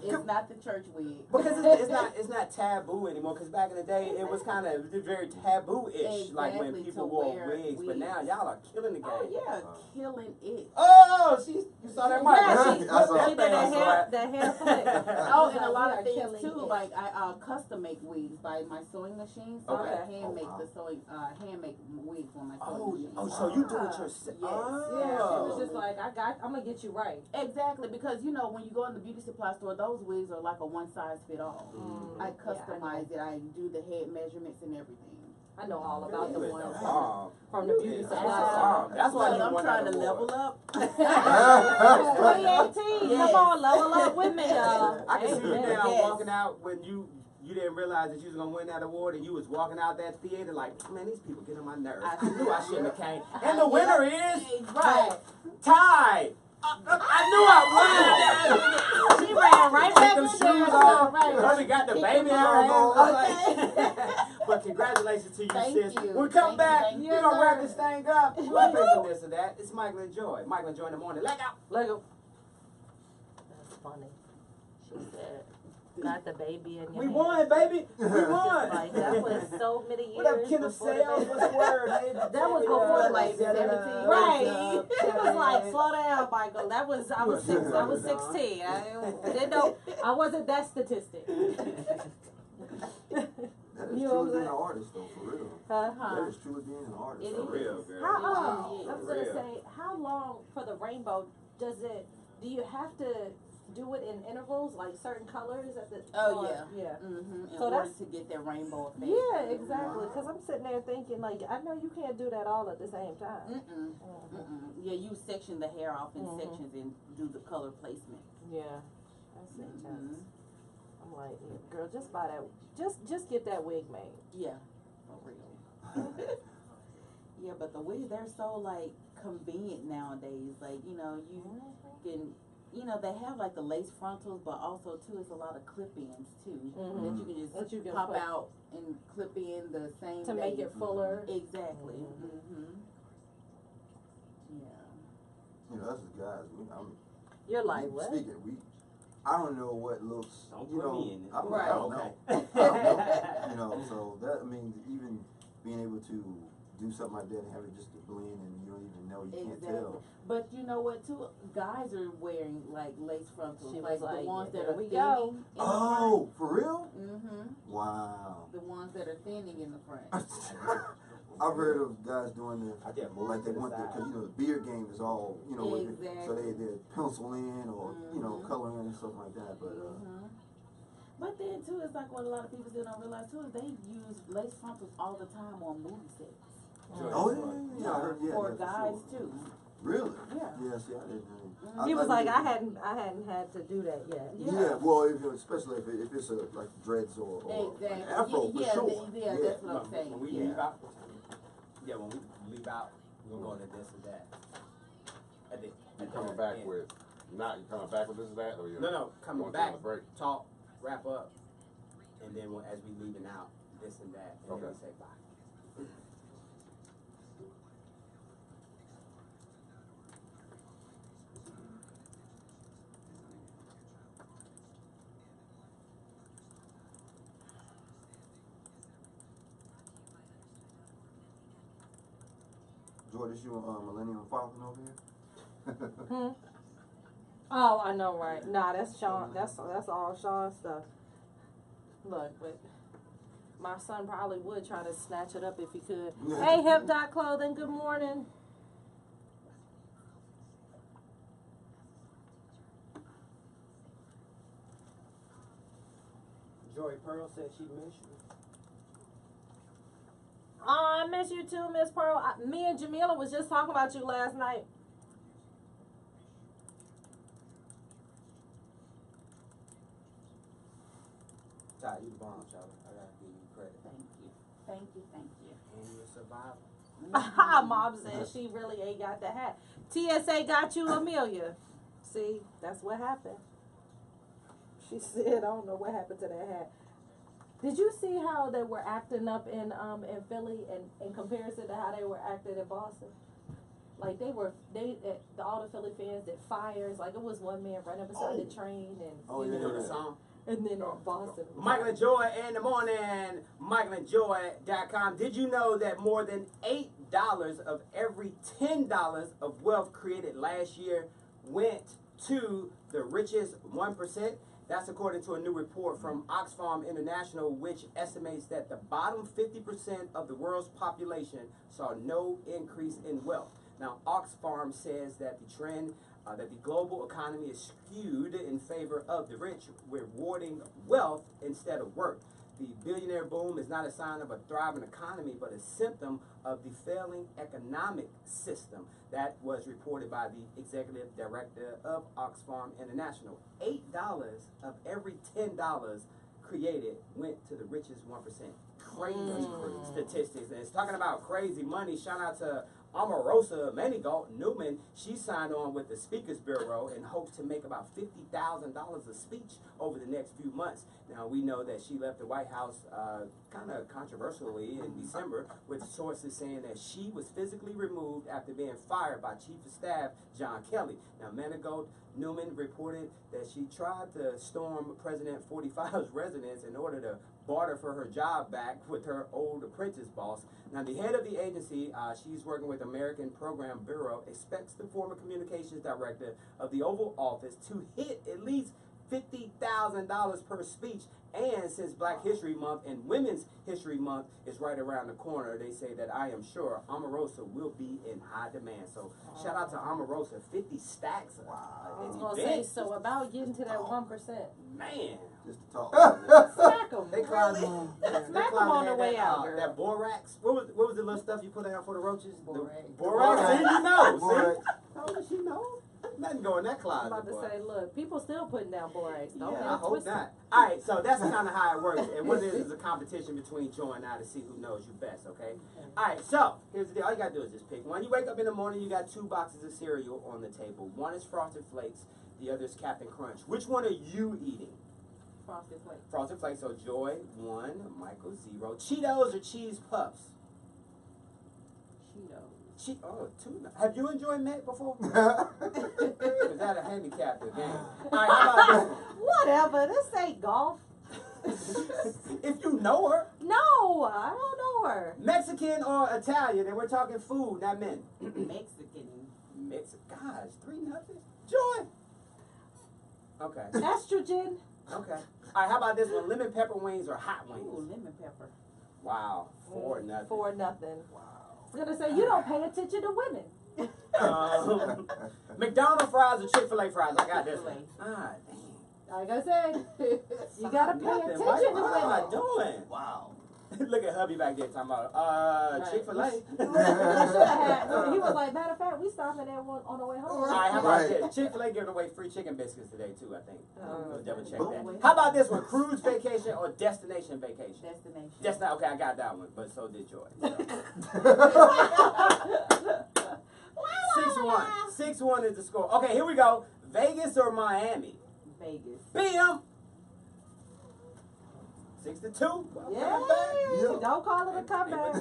It's not the church wig. Because it's not taboo anymore. Because back in the day, it was kind of very taboo-ish, like when Exactly, people to wore wear wigs. But now wigs. y'all are killing the game. Oh yeah, killing it. Oh, you saw that mic? Yeah, huh? she I saw did that hair flip. Oh, and a We lot are of things killing too. it. Like I custom make wigs by my sewing machine. So Okay. I hand make wow. the sewing hand make wigs on my sewing machine. So you do it yourself? Yes. Yeah, she Oh. was just like, I'm gonna get you right. Exactly, because when you go in the beauty supply store, those wigs are like a one size fit all. I customize it. I do the head measurements and everything. I know all about the You is ones bomb. from the beauty That's supply. awesome. That's why So you I'm won trying that to award. level up. 2018, Yes. come on, level up with me, y'all. I can see you Amen. now Yes. walking out when you didn't realize that you was gonna win that award, and you was walking out that theater like, man, these people get on my nerves. I knew I shouldn't have came. And the winner is Right. Ty. I knew I won. She ran right back Them in shoes there. off. Right. Probably got the Kick baby them hair out. on. Like, but congratulations to you, Thank sis. you. When we come Thank back, you. we're Yes, gonna wrap sir. this thing up. We're gonna play some this or that. It's Michael and Joy. Michael and Joy in the morning. Let go. Lego. That's funny. She said, got the baby in your We hand. won, baby. We won. Like, that was so many years What up, Kenneth before the Sales? baby. What's the word? That was before like 17. Right. She was like, slow down, Michael. I was 16. I didn't know. I wasn't that statistic. That is You know truly what being I'm an saying? artist, though, for real. Huh? That is truly being an artist. It for is. Real, girl. How Wow. I was For gonna real. say, how long for the rainbow do you have to do it in intervals, like certain colors at the. Oh, yeah. Yeah. Mm-hmm. In So order that's- to get that rainbow effect. Yeah, exactly. Because I'm sitting there thinking, like, I know you can't do that all at the same time. Yeah, you section the hair off in Mhm. sections and do the color placement. Yeah, that's intense. Mhm. I'm like, girl, just buy that. Just get that wig made. Yeah, for real. Yeah, but the wigs, they're so like convenient nowadays. Like, you know, you can, you know, they have like the lace frontals, but also too, it's a lot of clip-ins too that you can just That you can pop put- out and clip in the same To day. make it fuller. Exactly. Mhm. Yeah. You know, us as guys, You're like, what? speaking, I don't know what looks, Don't you put know, me in it. I don't Right. know. Okay. I don't know. You know, so that, I mean, even being able to do something like that and have it just to blend and you don't even know, you can't Exactly. tell. But you know what too? Guys are wearing like lace frontals, She like was the like, ones that here are we thinning go. in Oh, for real? the front. Mm-hmm. Wow. The ones that are thinning in the front. I've heard of guys doing the, I just moved like they to the want the, side. cause you know, the beard game is all, you know, with it, so Exactly. they pencil in or, you know, Mhm. color in and stuff like that, but, Mm-hmm. But then too, it's like what a lot of people still don't realize too is they use lace frontals all the time on movie sets. oh, yeah, I heard, yeah. For yeah, guys sure. too. Really? Yeah. Yeah, see, I didn't know. He was like, I hadn't had to do that yet. Yeah, well, especially if it's like dreads or Exactly. an afro, yeah, for sure. yeah, that's what I'm When saying. we Yeah. leave out, when we leave out, we're going to this and that. At the, You at the coming back end. with, you coming back with this or that, or you? No, coming going back, on a break? talk, wrap up, and then as we leaving out, this and that, and then Okay. we say bye. Joy, this your Millennium Falcon over here? Oh, I know, right? Nah, that's Sean. That's all Sean's stuff. Look, but my son probably would try to snatch it up if he could. Hey, Hip Dot Clothing. Good morning. Joy Pearl said she missed you. Oh, I miss you too, Miss Pearl. Me and Jamila was just talking about you last night. Ty, you the bomb, child. I gotta give you credit. Thank you. Thank you. Thank you. And you're a survivor. Mom said she really ain't got the hat. TSA got you, Amelia. See, that's what happened. She said, I don't know what happened to that hat. Did you see how they were acting up in Philly in comparison to how they were acting in Boston? Like all the Philly fans did fires. Like it was one man running beside the train and Oh, You yeah. know the song? and then in Boston. Michael and Joy in the morning. MichaelandJoy.com. Did you know that more than $8 of every $10 of wealth created last year went to the richest 1%? That's according to a new report from Oxfam International, which estimates that the bottom 50% of the world's population saw no increase in wealth. Now, Oxfam says that the trend that the global economy is skewed in favor of the rich, rewarding wealth instead of work. The billionaire boom is not a sign of a thriving economy, but a symptom of the failing economic system. That was reported by the executive director of Oxfam International. $8 of every $10 created went to the richest 1%. Crazy statistics. And it's talking about crazy money. Shout out to Omarosa Manigault Newman. She signed on with the Speakers Bureau and hopes to make about $50,000 a speech over the next few months. Now, we know that she left the White House kind of controversially in December, with sources saying that she was physically removed after being fired by Chief of Staff John Kelly. Now, Manigault Newman reported that she tried to storm President 45's residence in order to barter for her job back with her old apprentice boss. Now, the head of the agency, she's working with American Program Bureau, expects the former communications director of the Oval Office to hit at least $50,000 per speech. And since Black History Month and Women's History Month is right around the corner, they say that I am sure Omarosa will be in high demand. So shout out to Omarosa, 50 stacks. I was gonna say, so about getting to that 1%. Man. Just to talk. Smack them. They climbing, Smack them on the way out, girl. That borax. What was the little stuff you put out for the roaches? Borax. Borax. See, you know. Borax. See? How does she know? Nothing go in that I'm closet. about to boy. say, look, people still putting down borax. Don't Yeah, get I it hope twisted. not. All right, so that's kind of how it works. And what it is a competition between Joy and I to see who knows you best, okay? All right, so here's the deal. All you got to do is just pick one. You wake up in the morning, you got 2 boxes of cereal on the table. One is Frosted Flakes, the other is Captain Crunch. Which one are you eating? Frosted Flakes. Frosted Flakes, so Joy 1, Michael 0. Cheetos or Cheese Puffs? Cheetos. Oh, 2. Have you enjoyed Met before? Is that a handicap the game? All right, how about this Whatever. This ain't golf. one? If you know her. No, I don't know her. Mexican or Italian, and we're talking food, not men. Mexican. Gosh, 3-0. Joy. Okay. Estrogen. Okay. All right. How about this one? Lemon pepper wings or hot Ooh, wings? lemon pepper. Wow. 4-0. 4-0. Wow. I was gonna say, you don't pay attention to women. McDonald's fries or Chick-fil-A fries? I got this one. Chick-fil-A. Ah, dang. Like I said, you gotta pay Nothing. attention What to am I women. doing? Wow. Look at hubby back there talking about Right. Chick-fil-A. I should have had. He was like, matter of fact, we stopping at one on the way home. All right, how about Right. this? Chick-fil-A giving away free chicken biscuits today too, I think. We'll double check Boom. that. How about this one? Cruise vacation or destination vacation? Destination. That's not okay. I got that one, but so did Joy. So. 6-1. 6-1 is the score. Okay, here we go. Vegas or Miami? Vegas. Bam. 6-2. Yay! Yeah. Don't call it a comeback.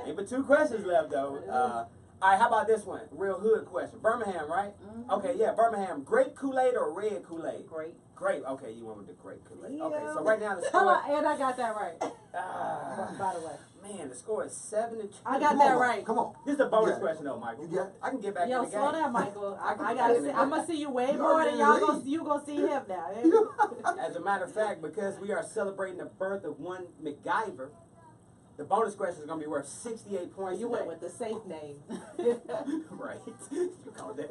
Ain't but 2 questions left though. All right, how about this one? Real hood question. Birmingham, right? Mhm. Okay, yeah, Birmingham. Grape Kool-Aid or red Kool-Aid? Great. Grape. Okay, you went with the grape Kool-Aid. Okay, Yeah. so right now the Hello, score. and I got that right. Ah, By the way, man, the score is 7-2. I got Come that on, right. Come on. This is a bonus Yeah. question though, Michael. You got it? I can get back Yo, in the game. slow down, Michael. I can gotta get see. in the I'm gonna see you way You more already than y'all in the gonna. lead. You gonna see him now. As a matter of fact, because we are celebrating the birth of one MacGyver, the bonus question is going to be worth 68 points. You went today. with the safe name. Right. You called that.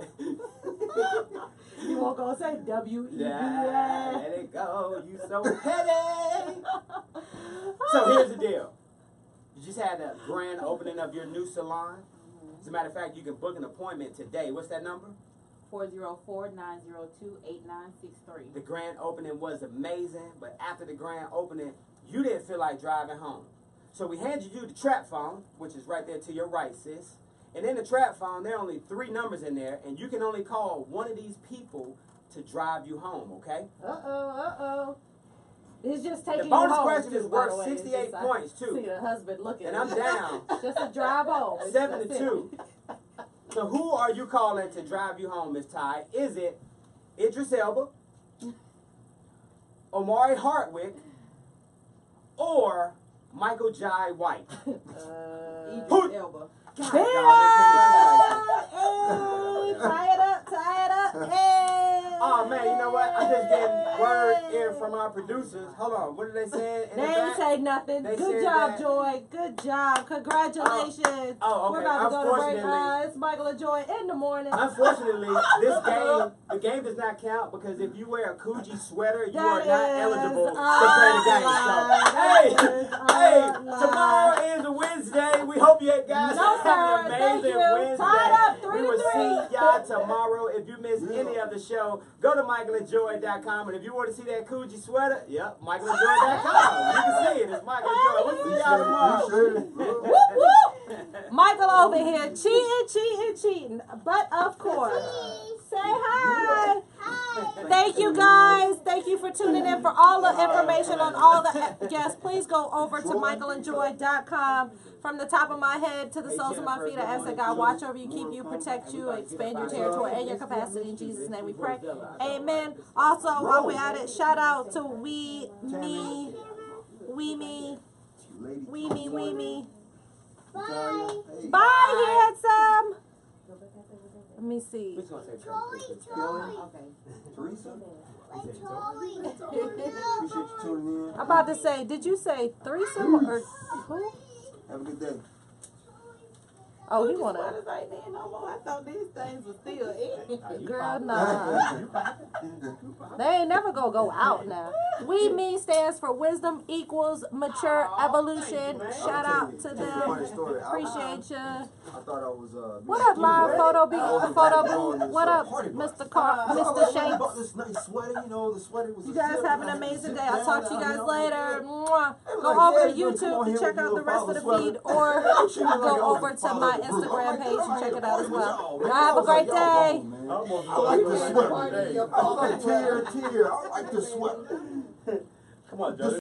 You won't go say W-E-B-A. Yeah, let it go. You so petty. So here's the deal. You just had a grand opening of your new salon. As a matter of fact, you can book an appointment today. What's that number? 404-902-8963. The grand opening was amazing, but after the grand opening, you didn't feel like driving home. So we handed you the trap phone, which is right there to your right, sis. And in the trap phone, there are only 3 numbers in there, and you can only call one of these people to drive you home, okay? Uh-oh. It's just The taking bonus you home. question is too, by the worth way. It's 68 just, points, I see too. the husband looking. And I'm down Just a drive home. It's- that's it. 7-2. So who are you calling to drive you home, Miss Ty? Is it Idris Elba, Omari Hardwick, or Michael Jai White? Idris Elba. God, Bam! congratulations. Hey, tie it up. Hey. Oh man, you know what? I'm just getting word in from our producers. Hold on, what are they saying in They the ain't back? say nothing. They Good said job, that- Joy. Good job. Congratulations. Oh, We're okay. about to go to break. Unfortunately, It's Michael and Joy in the morning. unfortunately, the game does not count because if you wear a Coogee sweater, you are That not is eligible a to play the game. lie. So, That is a hey, lie. tomorrow is a Wednesday. We hope you guys No, have an sir. Thank amazing you. Wednesday. Tied up, We will 3-3. see y'all tomorrow. If you missed any of the show, go to michaelandjoy.com. And if you want to see that Coogee sweater, yep, michaelandjoy.com. You can see it. It's Michael and Joy. We'll see y'all tomorrow. Appreciate it. Whoop, whoop. Michael over here cheating. But of course, say hi. Thank you guys. Thank you for tuning in. For all the information on all the guests, please go over to michaelandjoy.com. From the top of my head to the soles of my feet, I ask that God watch over you, keep you, protect you, expand your territory and your capacity. In Jesus' name we pray. Amen. Also, while we're at it, shout out to We Me. Bye. Bye, handsome. me see. We just gonna say Okay. Teresa, Like Charlie. appreciate you tuning in. I'm about to say, did you say threesome or who? Have a good day. Oh, he What wanna. is right there no more? I thought these things were still in. Girl, nah. They ain't never gonna go out now. We Me stands for wisdom equals mature evolution. Shout out to them. Appreciate ya. I thought I was What up, live photo booth? What up, Mr. Mr. Shanks? This nice sweater, you know, the sweater was. You guys have an amazing day. I'll talk to you guys later. Mwah. Go over to YouTube to check out the rest of the feed, or go over to my Instagram page and check it out as well. Y'all have a great day. I like the sweater. I like tear. I like the sweater. Come on, Joe.